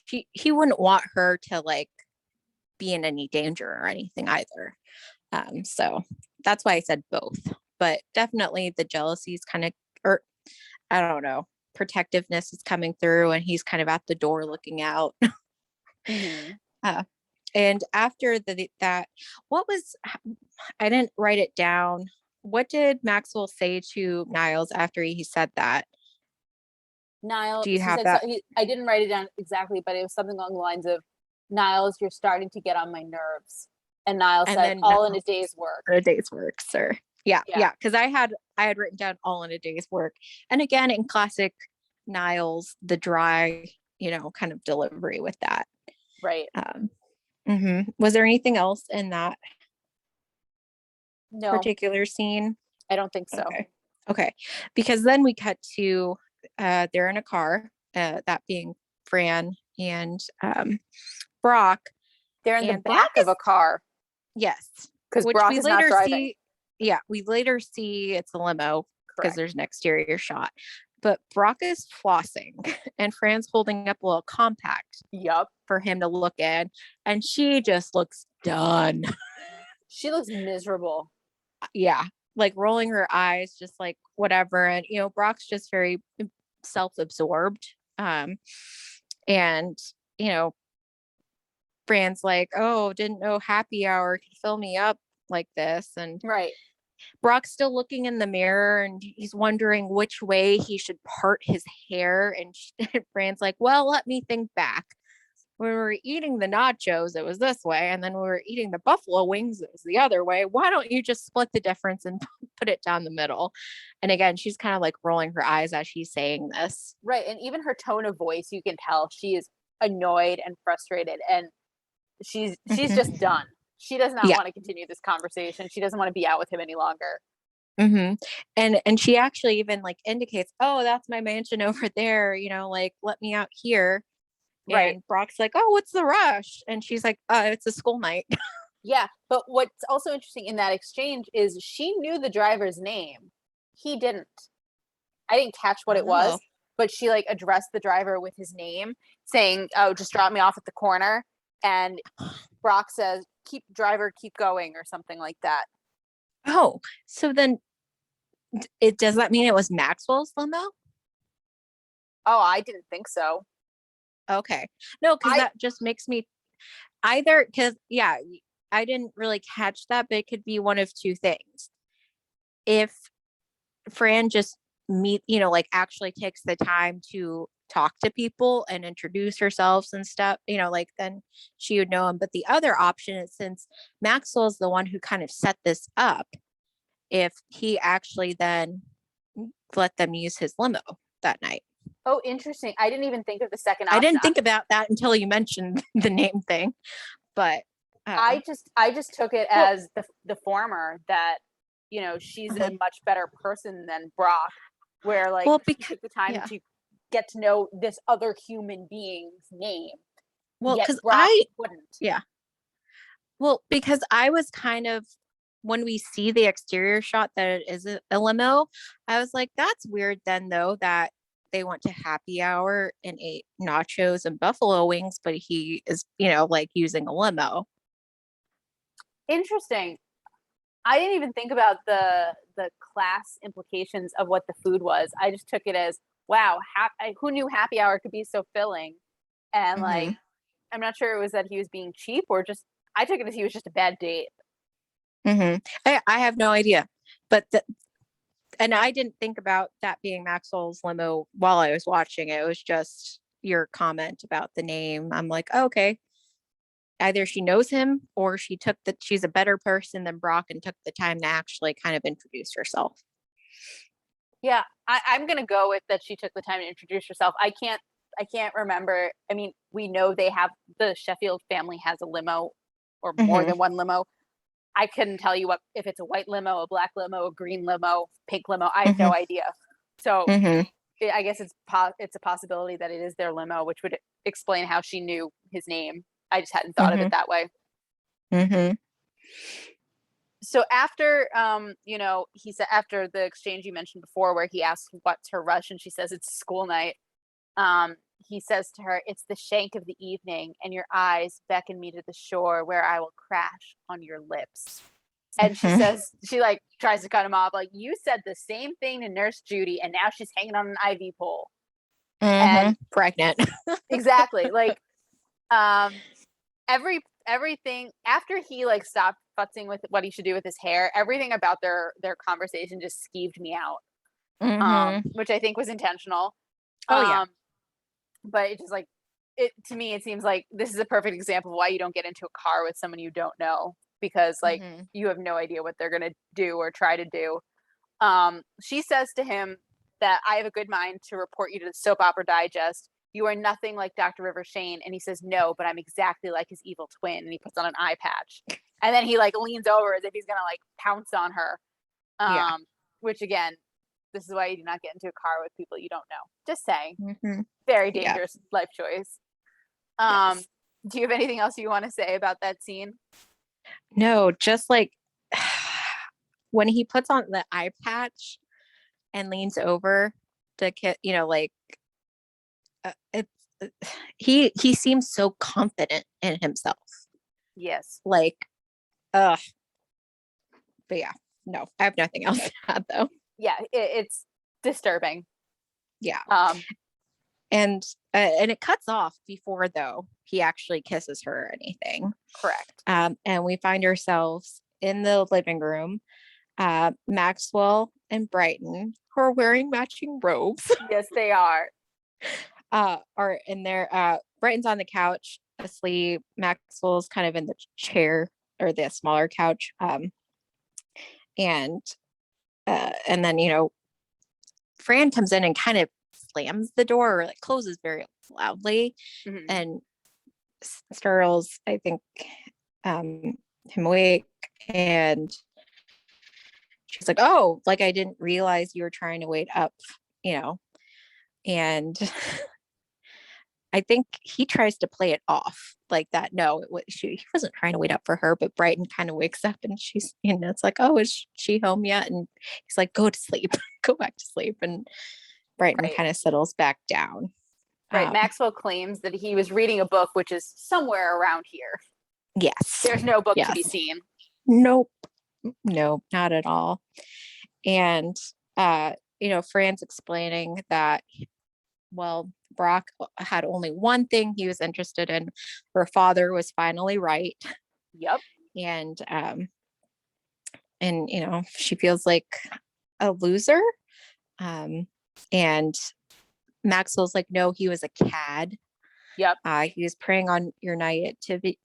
A: he wouldn't want her to like be in any danger or anything either. So that's why I said both. But definitely the jealousy is kind of, or I don't know, protectiveness is coming through, and he's kind of at the door looking out. And after that, I didn't write it down. What did Maxwell say to Niles after he said that?
B: Niles,
A: do you have that?
B: I didn't write it down exactly, but it was something along the lines of, Niles, you're starting to get on my nerves. And Niles said, all in a day's work.
A: A day's work, sir. Yeah. Because I had written down all in a day's work. And again, in classic Niles, the dry, kind of delivery with that.
B: Right.
A: Was there anything else in that particular scene?
B: I don't think so.
A: Okay. Because then we cut to they're in a car, that being Fran and Brock.
B: They're in the back of a car.
A: Yes.
B: Because Brock is not driving.
A: We later see it's a limo because there's an exterior shot. But Brock is flossing and Fran's holding up a little compact for him to look in. And she just looks done.
B: She looks miserable.
A: Yeah. Like rolling her eyes, just like whatever. And, Brock's just very self-absorbed. And, Fran's like, oh, didn't know happy hour could fill me up like this. And Brock's still looking in the mirror and he's wondering which way he should part his hair. And Fran's like, well, let me think back. When we were eating the nachos, it was this way. And then when we were eating the buffalo wings, it was the other way. Why don't you just split the difference and put it down the middle? And again, she's kind of like rolling her eyes as she's saying this.
B: Right. And even her tone of voice, you can tell she is annoyed and frustrated. And she's just done. She does not want to continue this conversation. She doesn't want to be out with him any longer.
A: And she actually even like indicates, oh, that's my mansion over there, like let me out here. And Brock's like, oh, what's the rush? And she's like, it's a school night.
B: Yeah. But what's also interesting in that exchange is she knew the driver's name. He didn't. I didn't catch what it was, but she like addressed the driver with his name, saying, oh, just drop me off at the corner. And Brock says, keep going, or something like that.
A: Oh, so then does that mean it was Maxwell's limo?
B: Oh, I didn't think so.
A: Okay. No, because that just makes me either, because I didn't really catch that, but it could be one of two things. If Fran just meet, like actually takes the time to talk to people and introduce herself and stuff, like then she would know him. But the other option is, since Maxwell's the one who kind of set this up, if he actually then let them use his limo that night.
B: Oh, interesting. I didn't even think of the second
A: I
B: option.
A: didn't think about that until you mentioned the name thing, but
B: I just took it as the former, that she's a much better person than Brock, where like he took the time to get to know this other human being's name.
A: Well, because
B: Brock wouldn't.
A: Yeah. Well, because I was kind of, when we see the exterior shot that it is a limo, I was like, that's weird then, though, that they went to happy hour and ate nachos and buffalo wings, but he is, like using a limo.
B: Interesting. I didn't even think about the class implications of what the food was. I just took it as, wow, who knew happy hour could be so filling? And like, I'm not sure it was that he was being cheap, or just, I took it as he was just a bad date.
A: I have no idea, but and I didn't think about that being Maxwell's limo while I was watching it. It was just your comment about the name. I'm like, oh, okay. Either she knows him, or she's a better person than Brock and took the time to actually kind of introduce herself.
B: Yeah, I'm going to go with that. She took the time to introduce herself. I can't remember. I mean, we know the Sheffield family has a limo, or more than one limo. I couldn't tell you if it's a white limo, a black limo, a green limo, pink limo. I have no idea. So I guess it's a possibility that it is their limo, which would explain how she knew his name. I just hadn't thought of it that way. So after, he said, after the exchange you mentioned before, where he asks what's her rush, and she says it's school night. He says to her, it's the shank of the evening, and your eyes beckon me to the shore where I will crash on your lips. And she says, she like tries to cut him off, like, you said the same thing to Nurse Judy, and now she's hanging on an IV pole.
A: And pregnant.
B: Exactly. Like, everything after he like stopped futzing with what he should do with his hair, everything about their conversation just skeeved me out. Which I think was intentional. But it just like, to me, it seems like this is a perfect example of why you don't get into a car with someone you don't know, because like you have no idea what they're gonna do or try to do. She says to him that I have a good mind to report you to the Soap Opera Digest. You are nothing like Dr. River Shane. And he says, no, but I'm exactly like his evil twin. And he puts on an eye patch. And then he like leans over as if he's going to like pounce on her. Which again, this is why you do not get into a car with people you don't know. Just saying. Very dangerous life choice. Do you have anything else you want to say about that scene?
A: No, just like when he puts on the eye patch and leans over to like, he seems so confident in himself.
B: Yes.
A: Like, but yeah, no, I have nothing else to add though.
B: Yeah, it's disturbing.
A: Yeah. And it cuts off before though he actually kisses her or anything.
B: Correct.
A: And we find ourselves in the living room. Maxwell and Brighton, who are wearing matching robes.
B: Yes, they are.
A: Are in there. Brighton's on the couch asleep. Maxwell's kind of in the chair, or the smaller couch. And then Fran comes in and kind of slams the door, or like closes very loudly, and startles, I think, him awake, and she's like, oh, like, I didn't realize you were trying to wait up, and I think he tries to play it off like that. No, he wasn't trying to wait up for her, but Brighton kind of wakes up and she's, it's like, oh, is she home yet? And he's like, go to sleep, go back to sleep. And Brighton kind of settles back down.
B: Right. Maxwell claims that he was reading a book, which is somewhere around here.
A: Yes.
B: There's no book to be seen.
A: Nope. No, not at all. And, Fran's explaining that, well, Brock had only one thing he was interested in. Her father was finally right.
B: Yep.
A: And she feels like a loser. And Maxwell's like, no, he was a cad.
B: Yep.
A: He was preying on your naivety.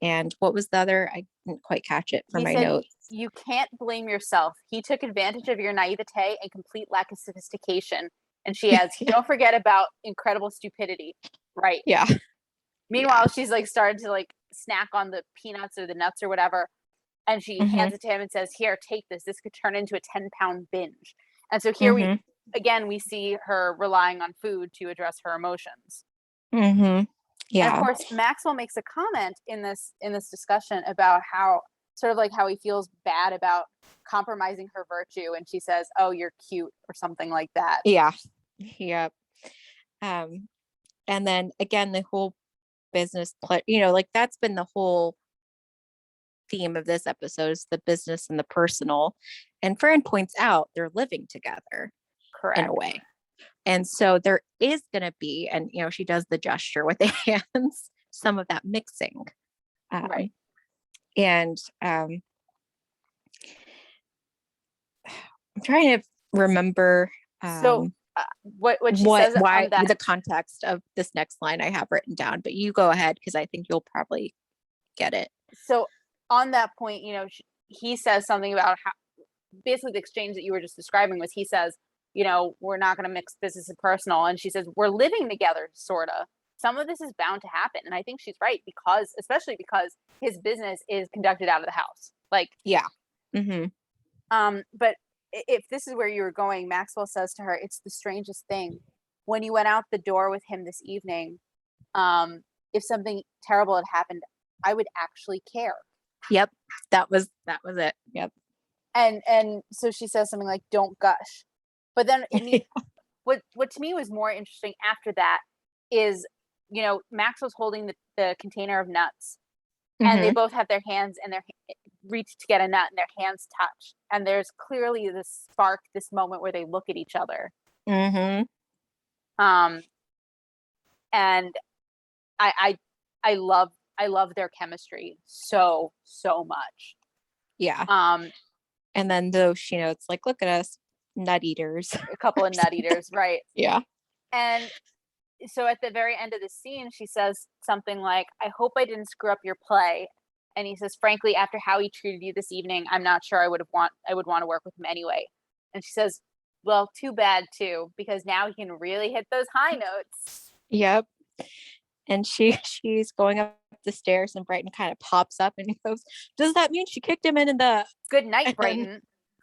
A: And what was the other? I didn't quite catch it for
B: He
A: my
B: said,
A: notes.
B: you can't blame yourself. He took advantage of your naivete and complete lack of sophistication. And she adds, don't forget about incredible stupidity. Right.
A: Yeah.
B: Meanwhile, she's like started to like snack on the peanuts or the nuts or whatever. And she hands it to him and says, here, take this. This could turn into a 10-pound binge. And so here we see her relying on food to address her emotions.
A: Yeah.
B: And of course, Maxwell makes a comment in this discussion about how sort of like how he feels bad about compromising her virtue. And she says, oh, you're cute or something like that.
A: Yeah. Yep. And then again, the whole business, like that's been the whole theme of this episode is the business and the personal. And Fran points out they're living together.
B: Correct.
A: In a way. And so there is going to be, and she does the gesture with the hands, some of that mixing.
B: Right.
A: And I'm trying to remember
B: so what she says
A: why
B: that,
A: the context of this next line I have written down, but you go ahead because I think you'll probably get it.
B: So on that point, he says something about how basically the exchange that you were just describing was he says, we're not going to mix business and personal. And she says, we're living together, sort of. Some of this is bound to happen. And I think she's right especially because his business is conducted out of the house. Like,
A: yeah.
B: But if this is where you were going, Maxwell says to her, it's the strangest thing. When you went out the door with him this evening, if something terrible had happened, I would actually care.
A: Yep. That was it. Yep.
B: And so she says something like, don't gush. But then what to me was more interesting after that is, Maxwell's holding the container of nuts and they both have their hands and their reach to get a nut and their hands touch. And there's clearly this spark, this moment where they look at each other. And I love their chemistry so much.
A: Yeah. And then those, it's like, look at us, nut eaters.
B: A couple of nut eaters, right?
A: Yeah.
B: And so at the very end of the scene, she says something like, I hope I didn't screw up your play. And he says, frankly, after how he treated you this evening, I'm not sure I would want to work with him anyway. And she says, well, too bad too, because now he can really hit those high notes.
A: Yep. And she's going up the stairs and Brighton kind of pops up and he goes, does that mean she kicked him in the
B: good night, Brighton?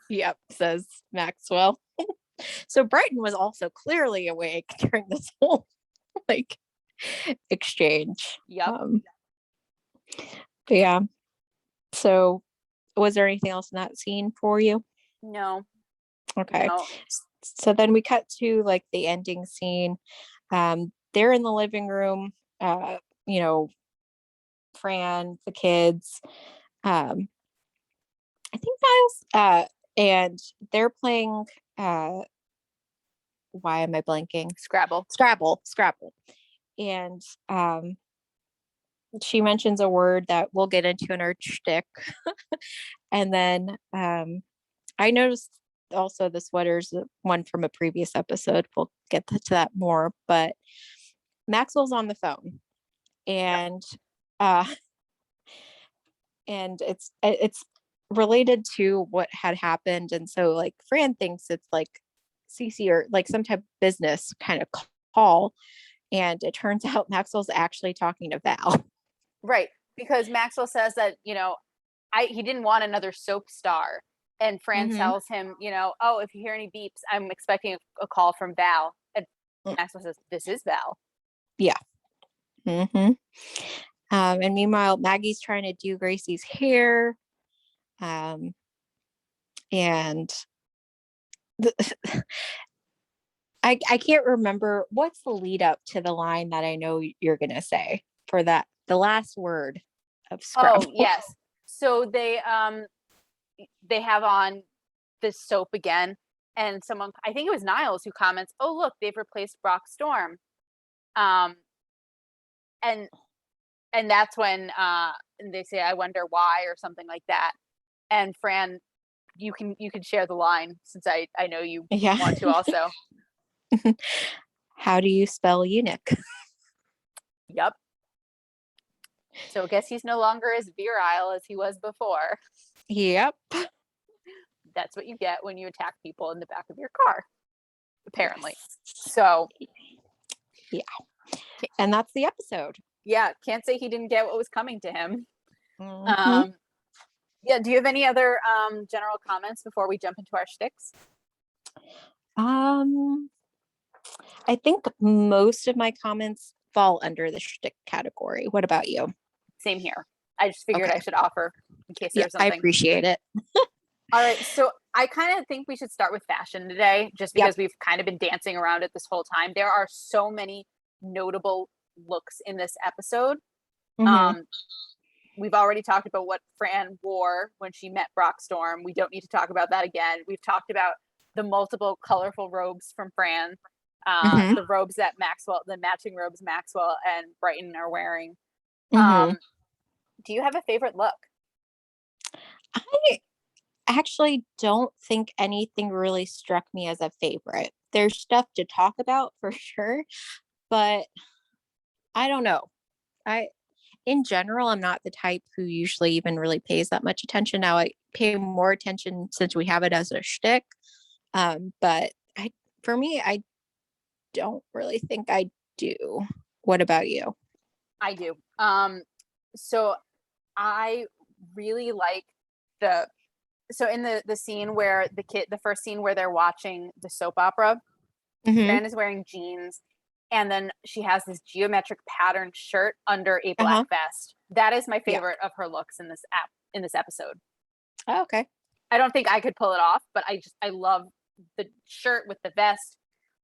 A: Yep, says Maxwell. So Brighton was also clearly awake during this whole exchange.
B: Yep.
A: But yeah. So was there anything else in that scene for you?
B: No.
A: Okay. No. So then we cut to the ending scene. They're in the living room, Fran, the kids, I think Miles, and they're playing, why am I blanking?
B: Scrabble.
A: And she mentions a word that we'll get into in her shtick. And then I noticed also the sweater's one from a previous episode. We'll get to that more, but Maxwell's on the phone and and it's related to what had happened. And so Fran thinks it's Cece or some type of business kind of call. And it turns out Maxwell's actually talking to Val.
B: Right. Because Maxwell says that, he didn't want another soap star. And Fran tells him, oh, if you hear any beeps, I'm expecting a call from Val. And Maxwell says, this is Val.
A: Yeah. And meanwhile, Maggie's trying to do Gracie's hair. And I can't remember what's the lead up to the line that I know you're going to say for that. The last word of Scrabble.
B: Oh, yes. So they have on this soap again. And someone, I think it was Niles, who comments, oh, look, they've replaced Brock Storm. And that's when they say, I wonder why, or something like that. And Fran you can share the line since I know you
A: Yeah.
B: want to also.
A: How do you spell eunuch?
B: Yep. So I guess he's no longer as virile as he was before.
A: Yep.
B: That's what you get when you attack people in the back of your car, apparently. So
A: yeah. And that's the episode.
B: Yeah, can't say he didn't get what was coming to him.
A: Mm-hmm.
B: Yeah, do you have any other general comments before we jump into our shticks?
A: I think most of my comments fall under the shtick category. What about you?
B: Same here. I just figured
A: Okay.
B: I should offer in case
A: Yeah,
B: there's something.
A: I appreciate it.
B: All right, so I kind of think we should start with fashion today, just because we've kind of been dancing around it this whole time. There are so many notable looks in this episode.
A: Mm-hmm.
B: We've already talked about what Fran wore when she met Brock Storm. We don't need to talk about that again. We've talked about the multiple colorful robes from Fran, the robes that the matching robes Maxwell and Brighton are wearing.
A: Mm-hmm.
B: Do you have a favorite look?
A: I actually don't think anything really struck me as a favorite. There's stuff to talk about for sure, but I don't know. In general, I'm not the type who usually even really pays that much attention. Now I pay more attention since we have it as a shtick. But for me, I don't really think I do. What about you?
B: I do. So I really like in the scene where the first scene where they're watching the soap opera, Fran is wearing jeans, and then she has this geometric pattern shirt under a black vest. That is my favorite of her looks in this episode.
A: Oh, okay.
B: I don't think I could pull it off, but I love the shirt with the vest.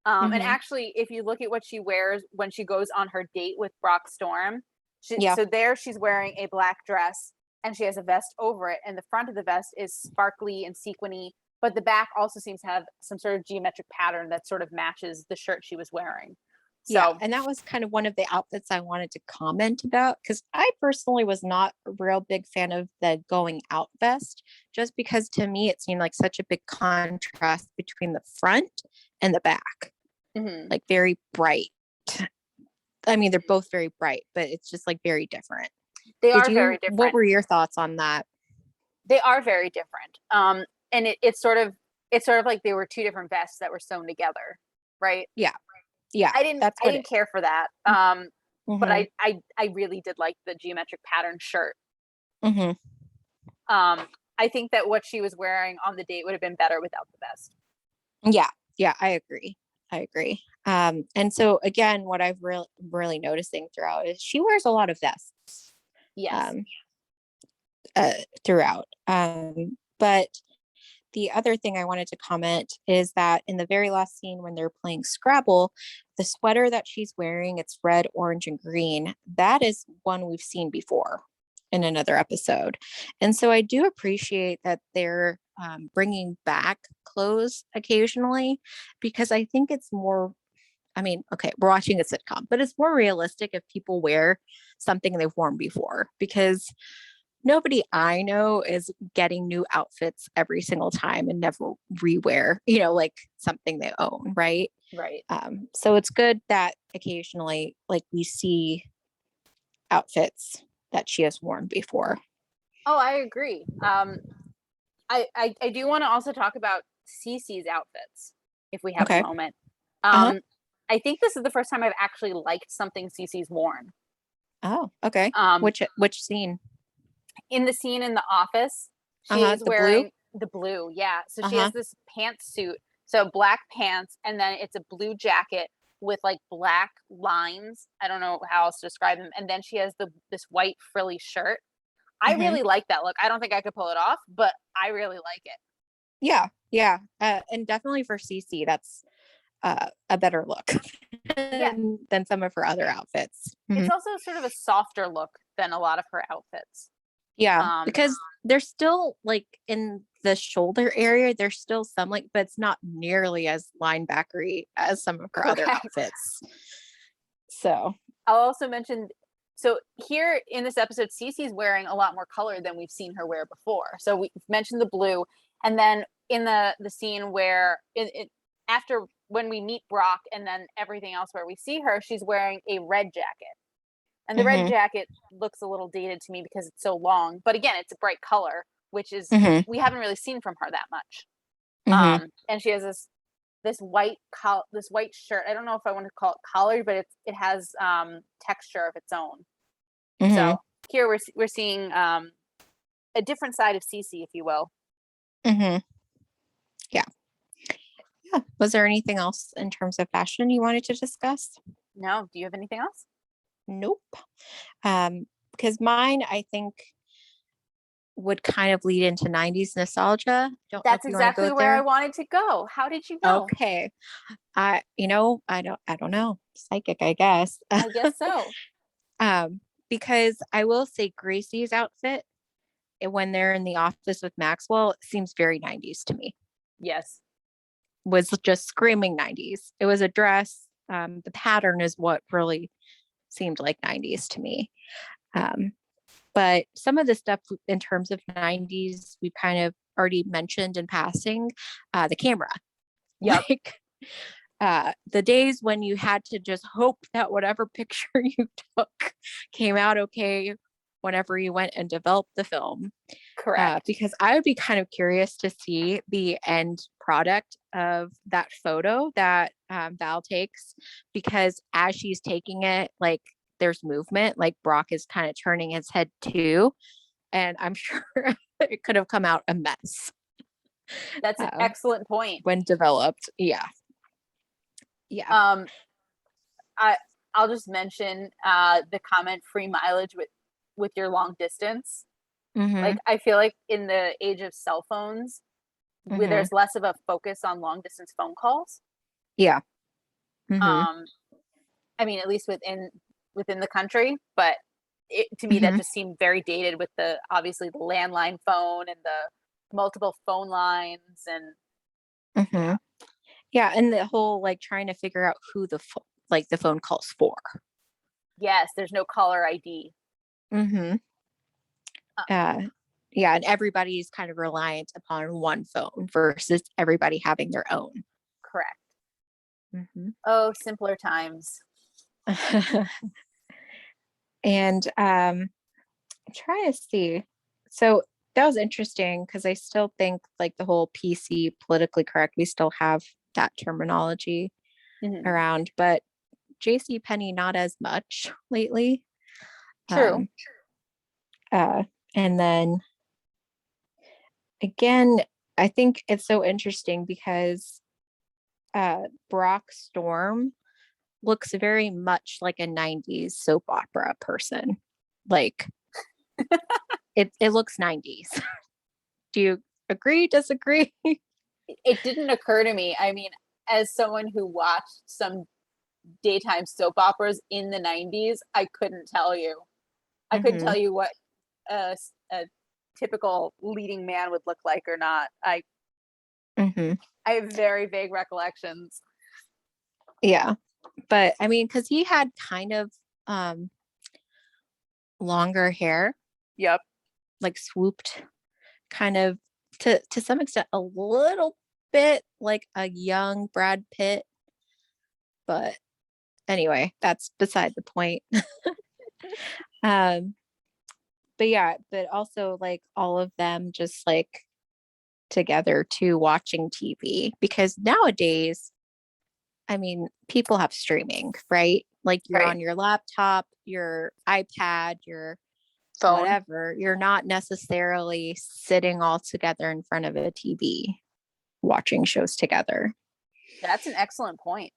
B: And actually, if you look at what she wears when she goes on her date with Brock Storm, so there she's wearing a black dress and she has a vest over it, and the front of the vest is sparkly and sequiny, but the back also seems to have some sort of geometric pattern that sort of matches the shirt she was wearing. So,
A: and that was kind of one of the outfits I wanted to comment about, because I personally was not a real big fan of the going out vest, just because to me it seemed like such a big contrast between the front and the back. Like very bright. I mean, they're both very bright, but it's just like very different.
B: They are very different.
A: What were your thoughts on that?
B: They are very different. And it's sort of like they were two different vests that were sewn together, right?
A: Yeah.
B: I didn't care for that. But I really did like the geometric pattern shirt. I think that what she was wearing on the date would have been better without the vest.
A: Yeah, I agree. And so again, what I've really noticing throughout is she wears a lot of vests.
B: Yes.
A: Throughout. But the other thing I wanted to comment is that in the very last scene when they're playing Scrabble, the sweater that she's wearing, it's red, orange, and green. That is one we've seen before in another episode. And so I do appreciate that they're bringing back clothes occasionally, because I think it's more, I mean, okay, we're watching a sitcom, but it's more realistic if people wear something they've worn before, because nobody I know is getting new outfits every single time and never rewear, like something they own, right?
B: Right.
A: So it's good that occasionally, like, we see outfits that she has worn before.
B: Oh, I agree. I do want to also talk about Cece's outfits, if we have a moment. I think this is the first time I've actually liked something Cece's worn.
A: Oh, okay. Which scene?
B: In the scene in the office, she's wearing the blue. Yeah. So she has this pantsuit. So black pants, and then it's a blue jacket with like black lines. I don't know how else to describe them. And then she has this white frilly shirt. I really like that look. I don't think I could pull it off, but I really like it.
A: Yeah. And definitely for Cece, that's a better look than some of her other outfits.
B: It's also sort of a softer look than a lot of her outfits.
A: Yeah, because there's still like in the shoulder area, there's still some but it's not nearly as linebackery as some of her other outfits. So
B: I'll also mention, so here in this episode, Cece's wearing a lot more color than we've seen her wear before. So we've mentioned the blue, And then in the scene where after when we meet Brock and then everything else where we see her, she's wearing a red jacket. And the red
A: Mm-hmm.
B: jacket looks a little dated to me because it's so long. But again, it's a bright color, which is
A: Mm-hmm.
B: we haven't really seen from her that much.
A: Mm-hmm.
B: And she has this white shirt. I don't know if I want to call it collared, but it has texture of its own.
A: Mm-hmm.
B: So here we're seeing a different side of Cece, if you will.
A: Mm-hmm. Yeah. Yeah. Was there anything else in terms of fashion you wanted to discuss?
B: No, do you have anything else?
A: Nope. Because mine, I think, would kind of lead into 90s nostalgia. Don't know if
B: That's
A: you want to
B: exactly
A: go
B: where I
A: there.
B: wanted to go. How did you know?
A: Okay. I don't know. Psychic, I guess.
B: I guess so.
A: Because I will say Gracie's outfit when they're in the office with Maxwell seems very 90s to me.
B: Yes.
A: Was just screaming 90s. It was a dress. The pattern is what really seemed like 90s to me. But some of the stuff in terms of 90s, we kind of already mentioned in passing, the camera.
B: Yep.
A: Like the days when you had to just hope that whatever picture you took came out okay whenever you went and developed the film.
B: Correct.
A: Because I would be kind of curious to see the end product of that photo that Val takes, because as she's taking it, like there's movement, like Brock is kind of turning his head too. And I'm sure it could have come out a mess
B: That's an excellent point.
A: when developed. Yeah.
B: I'll just mention the comment free mileage with your long distance.
A: Mm-hmm.
B: Like I feel like in the age of cell phones, where
A: Mm-hmm.
B: there's less of a focus on long distance phone calls.
A: Yeah. Mm-hmm.
B: I mean, at least within the country, but to me that
A: Mm-hmm.
B: just seemed very dated with the obviously the landline phone and the multiple phone lines and
A: Mm-hmm. Yeah, and the whole like trying to figure out who the phone calls for.
B: yes, there's no caller ID.
A: Mm-hmm.
B: Uh,
A: Yeah, and everybody's kind of reliant upon one phone versus everybody having their own.
B: correct.
A: Mm-hmm.
B: Oh, simpler times.
A: And I'm trying to see. So that was interesting because I still think like the whole PC politically correct, we still have that terminology
B: Mm-hmm.
A: around, but JC Penney not as much lately.
B: True.
A: And then again, I think it's so interesting because Brock Storm looks very much like a 90s soap opera person. Like it looks 90s. Do you agree, disagree?
B: It didn't occur to me. I mean, as someone who watched some daytime soap operas in the 90s, I couldn't tell you. I couldn't
A: Mm-hmm.
B: tell you what a typical leading man would look like or not.
A: Mm-hmm.
B: I have very vague recollections.
A: Yeah. But I mean, because he had kind of longer hair,
B: Yep.
A: like swooped kind of to some extent a little bit like a young Brad Pitt. But anyway, that's beside the point. um but yeah, but also like all of them just like together too watching TV, because nowadays, I mean, people have streaming, right? Like you're
B: Right.
A: on your laptop, your iPad, your
B: Phone.
A: whatever. You're not necessarily sitting all together in front of a TV watching shows together.
B: That's an excellent point.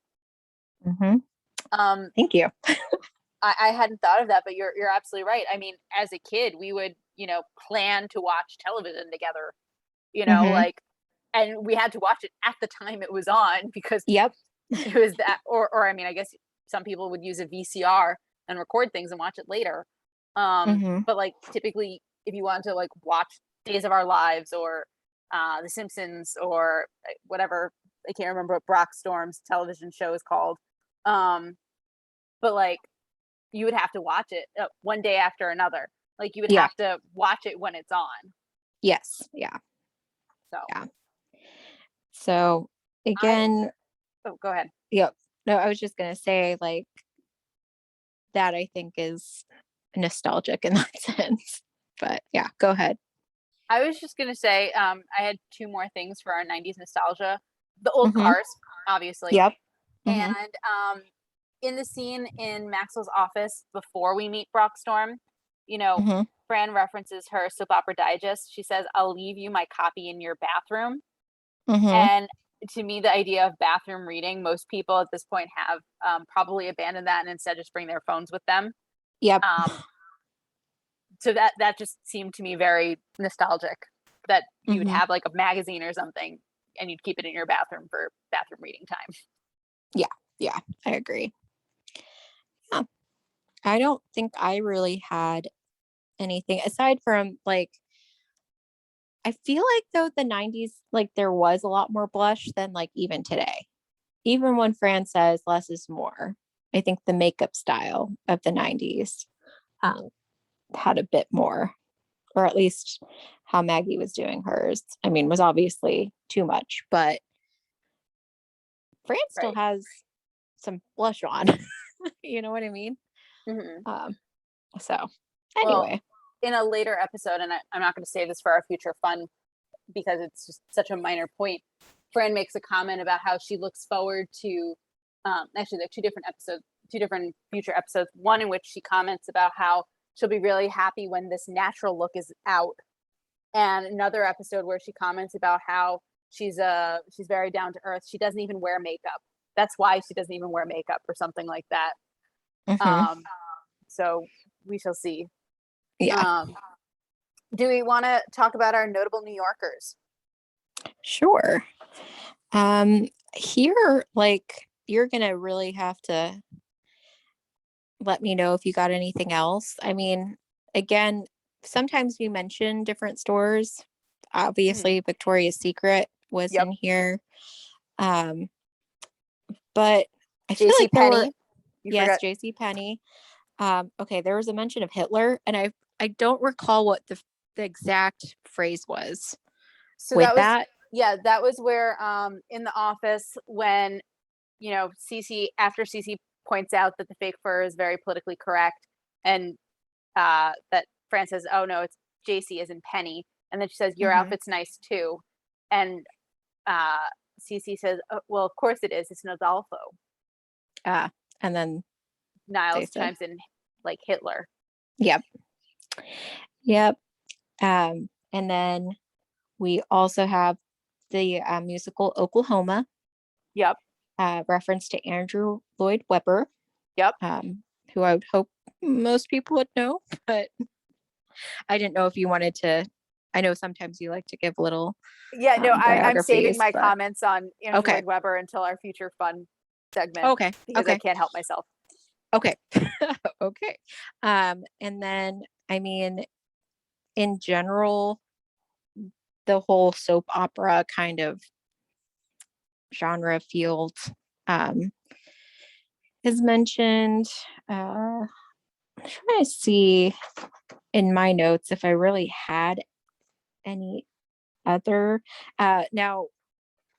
A: Mm-hmm. Thank you.
B: I hadn't thought of that, but you're absolutely right. I mean, as a kid, we would, plan to watch television together,
A: Mm-hmm.
B: like, and we had to watch it at the time it was on because
A: Yep.
B: it was that, or I mean, I guess some people would use a VCR and record things and watch it later.
A: Mm-hmm.
B: But like typically, if you wanted to like watch Days of Our Lives or The Simpsons or whatever, I can't remember what Brock Storm's television show is called. But like you would have to watch it one day after another. Like you would
A: Yeah.
B: have to watch it when it's on.
A: Yes. Yeah.
B: So,
A: Yeah. So again,
B: go ahead.
A: yep. No, I was just gonna say like that I think is nostalgic in that sense. But yeah, go ahead.
B: I was just gonna say, I had two more things for our '90s nostalgia. The old
A: Mm-hmm.
B: cars, obviously,
A: Yep. Mm-hmm.
B: and in the scene in Maxwell's office before we meet Brock Storm, you know,
A: Mm-hmm.
B: Fran references her soap opera digest. She says, "I'll leave you my copy in your bathroom."
A: Mm-hmm.
B: And to me, the idea of bathroom reading, most people at this point have probably abandoned that and instead just bring their phones with them.
A: Yep.
B: Um, so that just seemed to me very nostalgic, that you would
A: Mm-hmm.
B: have like a magazine or something and you'd keep it in your bathroom for bathroom reading time.
A: Yeah. Yeah. I agree. Yeah. I don't think I really had anything aside from like I feel like though the 90s like there was a lot more blush than like even today. Even when Fran says less is more, I think the makeup style of the 90s um, had a bit more, or at least how Maggie was doing hers. I mean, was obviously too much, but Fran still
B: Right.
A: has some blush on. You know what I mean?
B: Mm-hmm.
A: Um, so
B: Well,
A: anyway.
B: in a later episode, and I'm not going to save this for our future fun because it's just such a minor point. Fran makes a comment about how she looks forward to. Actually, there are two different episodes, two different future episodes. One in which she comments about how she'll be really happy when this natural look is out, and another episode where she comments about how she's very down to earth. She doesn't even wear makeup. That's why she doesn't even wear makeup or something like that.
A: Hmm.
B: Um, so we shall see.
A: Yeah,
B: Um, do we want to talk about our notable New Yorkers?
A: sure. Here, like, you're gonna really have to let me know if you got anything else. I mean, again, sometimes we mention different stores.
B: Mm-hmm.
A: Obviously, Victoria's Secret was
B: Yep.
A: in here. Um, but I feel
B: J.C.
A: like there were
B: Penney. You
A: yes,
B: forgot.
A: JC Penney. Okay, there was a mention of Hitler, and I don't recall what the exact phrase was
B: So
A: with
B: that was,
A: that.
B: yeah, that was where in the office when, Cece, after Cece points out that the fake fur is very politically correct, and that Fran says, "Oh no, it's JC as in Penny," and then she says, "Your
A: Hmm.
B: outfit's nice too," and uh, Cece says, "Oh, well, of course it is. It's an Adolfo."
A: Uh, and then they
B: Niles
A: said,
B: chimes in like Hitler.
A: "Yep, yep." And then we also have the musical Oklahoma,
B: Yep.
A: reference to Andrew Lloyd Webber,
B: Yep.
A: who I would hope most people would know, but I didn't know if you wanted to. I know sometimes you like to give little
B: Yeah, no, I'm saving
A: biographies,
B: my
A: but
B: comments on Andrew
A: okay,
B: Lloyd Webber until our future fun segment
A: okay,
B: because I
A: okay,
B: can't help myself.
A: okay, okay. And then, I mean, in general, the whole soap opera kind of genre field um, is mentioned. I'm trying to see in my notes if I really had any other. Now,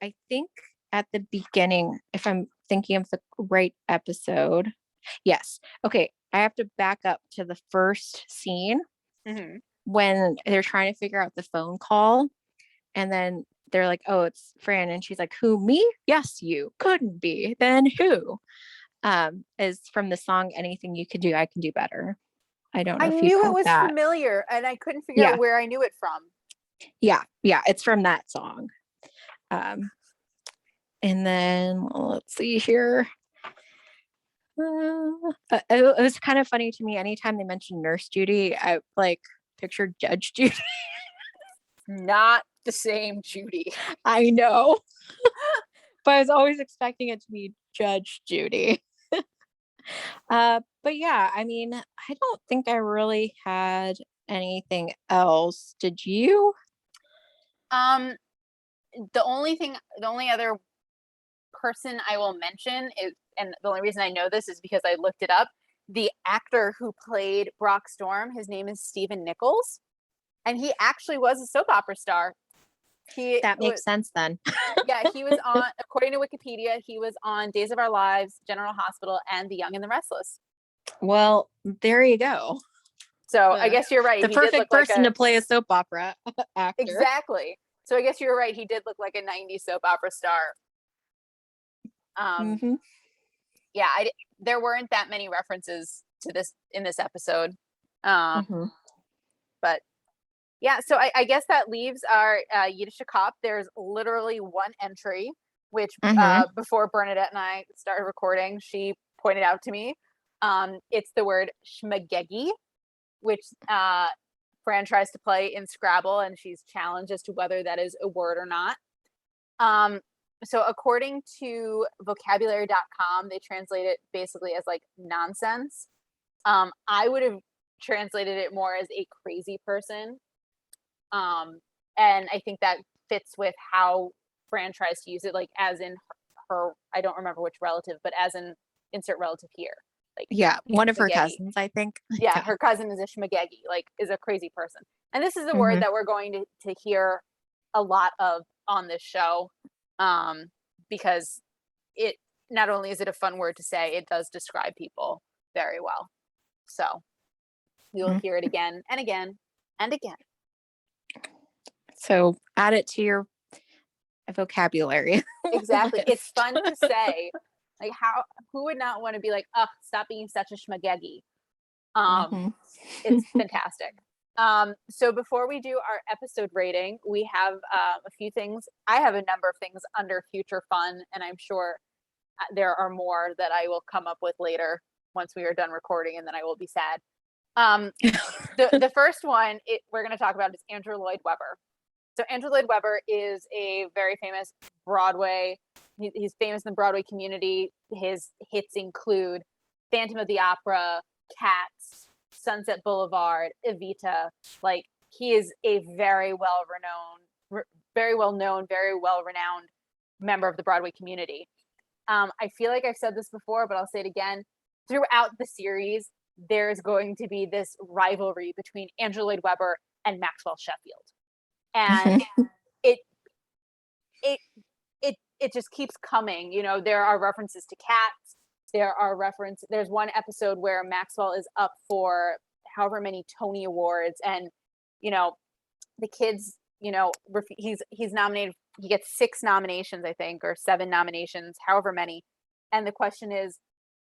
A: I think at the beginning, if I'm thinking of the right episode, yes. Okay, I have to back up to the first scene
B: Mm-hmm.
A: when they're trying to figure out the phone call, and then they're like, "Oh, it's Fran," and she's like, "Who, me? Yes, you. Couldn't be. Then who?" Is from the song "Anything You Can Do, I Can Do Better." I don't know
B: I
A: if you
B: knew it
A: caught
B: was
A: that.
B: familiar and I couldn't figure out
A: Yeah,
B: where I knew it from.
A: yeah, yeah. It's from that song. Um, and then let's see here. It was kind of funny to me. Anytime they mentioned Nurse Judy, I like pictured Judge Judy.
B: Not the same Judy.
A: I know, but I was always expecting it to be Judge Judy. But yeah, I mean, I don't think I really had anything else. Did you?
B: Um, the only other person I will mention is, and the only reason I know this is because I looked it up. The actor who played Brock Storm, his name is Stephen Nichols, and he actually was a soap opera star.
A: That makes sense then.
B: Yeah, he was on, according to Wikipedia, he was on Days of Our Lives, General Hospital, and The Young and the Restless.
A: Well, there you go.
B: So I guess you're right.
A: The
B: He did
A: perfect
B: look like
A: person to play a soap opera actor.
B: Exactly. So I guess you're right. He did look like a 90s soap opera star. Yeah, there weren't that many references to this in this episode. But yeah, so I guess that leaves our Yiddish Cop. There's literally one entry, which before Bernadette and I started recording, she pointed out to me. It's the word shmagegi, which Fran tries to play in Scrabble, and she's challenged as to whether that is a word or not. So according to vocabulary.com, they translate it basically as like nonsense. I would have translated it more as a crazy person. And I think that fits with how Fran tries to use it, like as in her I don't remember which relative, but as in insert relative here. Like,
A: yeah, one of her cousins, I think.
B: Yeah, her cousin is a shmagegi, like is a crazy person. And this is a word that we're going to hear a lot of on this show, because it not only is it a fun word to say, it does describe people very well. So we will hear it again and again and again.
A: So add it to your vocabulary.
B: Exactly. It's fun to say. Like, who would not want to be like, oh, stop being such a shmagegi? It's fantastic. So before we do our episode rating, we have a few things. I have a number of things under future fun, and I'm sure there are more that I will come up with later once we are done recording, and then I will be sad. The first one we're going to talk about is Andrew Lloyd Webber. So Andrew Lloyd Webber is a very famous Broadway. He's famous in the Broadway community. His hits include Phantom of the Opera, Cats, Sunset Boulevard, Evita. Like, he is a very well known, very well renowned member of the Broadway community. I feel like I've said this before, but I'll say it again. Throughout the series, there's going to be this rivalry between Andrew Lloyd Webber and Maxwell Sheffield. And it just keeps coming. You know, there are references to Cats. There's one episode where Maxwell is up for however many Tony Awards, and you know, the kids, you know, he's nominated. He gets 6 nominations, I think, or 7 nominations, however many. And the question is,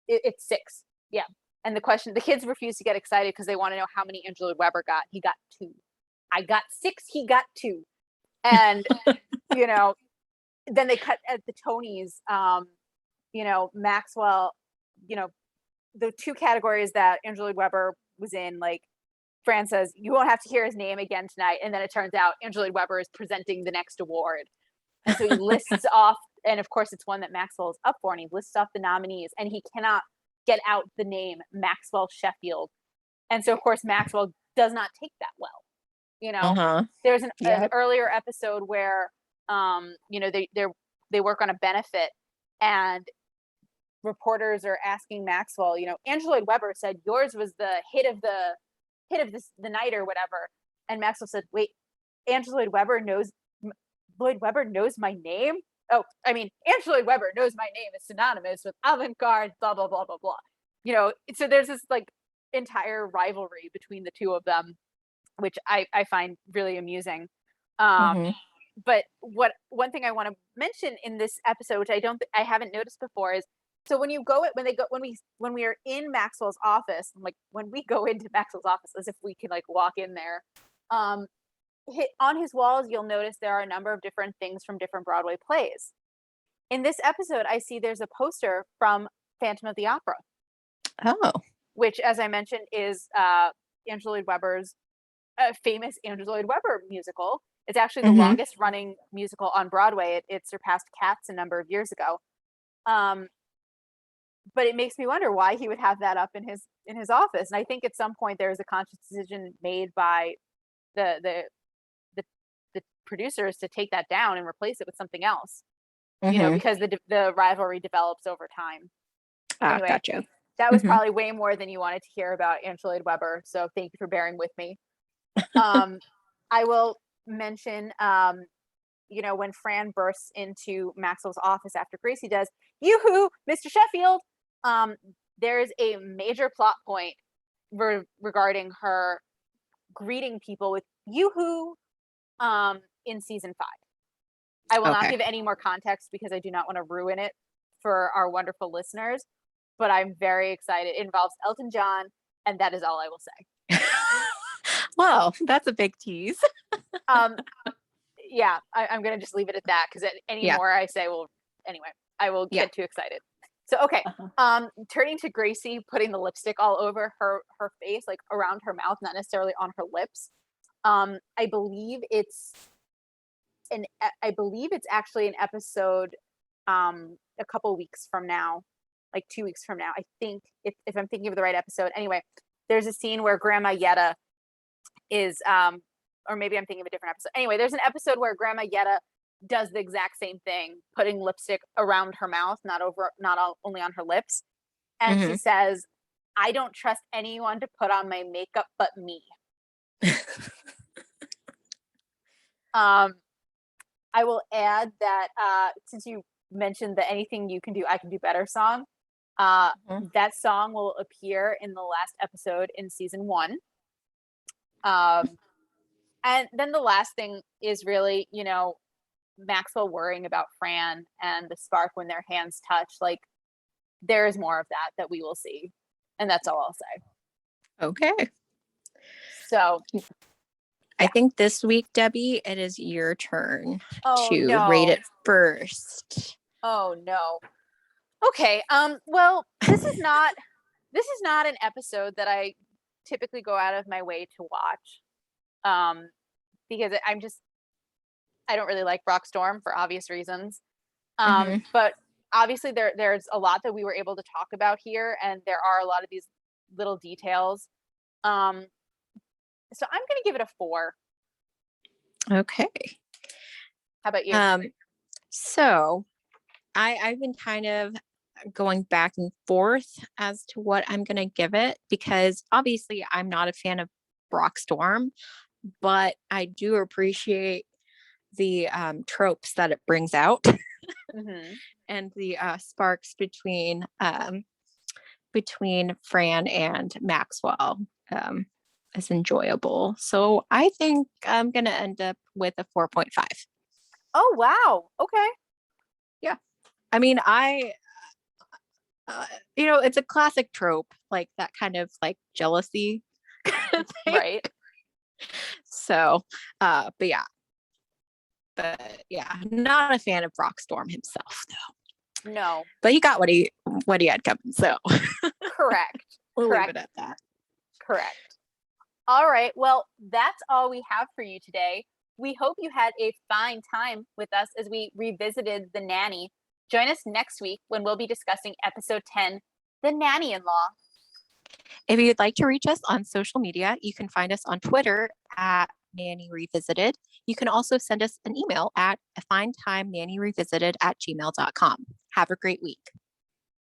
B: it's 6, yeah. And the kids refuse to get excited because they want to know how many Andrew Lloyd Webber got. He got 2. I got 6. He got 2. And you know, then they cut at the Tonys. You know, Maxwell, you know, the 2 categories that Andrew Lloyd Webber was in, like, Fran says, you won't have to hear his name again tonight. And then it turns out Andrew Lloyd Webber is presenting the next award. And so he lists off, and of course it's one that Maxwell is up for, and he lists off the nominees, and he cannot get out the name Maxwell Sheffield. And so of course Maxwell does not take that well. You know, there's an earlier episode where you know, they work on a benefit, and reporters are asking Maxwell, you know, Andrew Lloyd Webber said yours was the hit of the night or whatever. And Maxwell said, wait, Andrew Lloyd Webber knows my name? Oh, I mean, Andrew Lloyd Webber knows my name is synonymous with avant-garde, blah, blah, blah, blah, blah. You know, so there's this like entire rivalry between the 2 of them, which I find really amusing. But one thing I want to mention in this episode, which I haven't noticed before, is so when we are in Maxwell's office, like when we go into Maxwell's office, as if we can like walk in there, on his walls, you'll notice there are a number of different things from different Broadway plays. In this episode, I see there's a poster from Phantom of the Opera.
A: Oh.
B: Which, as I mentioned, is Andrew Lloyd Webber's famous Andrew Lloyd Webber musical. It's actually the longest running musical on Broadway. It surpassed Cats a number of years ago. But it makes me wonder why he would have that up in his office. And I think at some point there was a conscious decision made by the producers to take that down and replace it with something else. You know, because the rivalry develops over time. Anyway,
A: gotcha.
B: That was probably way more than you wanted to hear about Andrew Lloyd Webber. So thank you for bearing with me. I will mention when Fran bursts into Maxwell's office after Gracie does, yoo-hoo, Mr. Sheffield, there is a major plot point regarding her greeting people with yoo-hoo in season 5. I will not give any more context because I do not want to ruin it for our wonderful listeners, but I'm very excited. It involves Elton John, and that is all I will say.
A: Well, that's a big tease.
B: Yeah, I'm going to just leave it at that because any more I say will, anyway, I will get too excited. So, okay. Turning to Gracie, putting the lipstick all over her face, like around her mouth, not necessarily on her lips. I believe it's actually an episode a couple weeks from now, like 2 weeks from now. I think if I'm thinking of the right episode. Anyway, there's a scene where Grandma Yetta is or maybe I'm thinking of a different episode. Anyway, there's an episode where Grandma Yetta does the exact same thing, putting lipstick around her mouth, not only on her lips. And she says, "I don't trust anyone to put on my makeup but me." I will add that since you mentioned the "Anything You Can Do, I Can Do Better" song, that song will appear in the last episode in season 1. And then the last thing is really, Maxwell worrying about Fran and the spark when their hands touch. Like, there is more of that we will see. And that's all I'll say.
A: Okay.
B: So
A: I think this week, Debbie, it is your turn to rate it first.
B: Oh no. Okay. Well, this is not an episode that I typically go out of my way to watch. Because I don't really like Brock Storm for obvious reasons. But obviously there's a lot that we were able to talk about here, and there are a lot of these little details. So I'm going to give it a 4.
A: Okay.
B: How about you?
A: So I've been kind of going back and forth as to what I'm going to give it, because obviously I'm not a fan of Brock Storm, but I do appreciate the tropes that it brings out and the sparks between Fran and Maxwell is enjoyable. So I think I'm going to end up with a 4.5.
B: Oh, wow. Okay.
A: Yeah. I mean, it's a classic trope, like that kind of like jealousy kind of thing.
B: Right.
A: So, but not a fan of Brock Storm himself, though.
B: No.
A: But he got what he had coming. So,
B: correct.
A: We'll leave it at that.
B: Correct. All right. Well, that's all we have for you today. We hope you had a fine time with us as we revisited The Nanny. Join us next week when we'll be discussing episode 10, The Nanny-in-Law.
A: If you'd like to reach us on social media, you can find us on Twitter at Nanny Revisited. You can also send us an email at finetimenannyrevisited@gmail.com. Have a great week.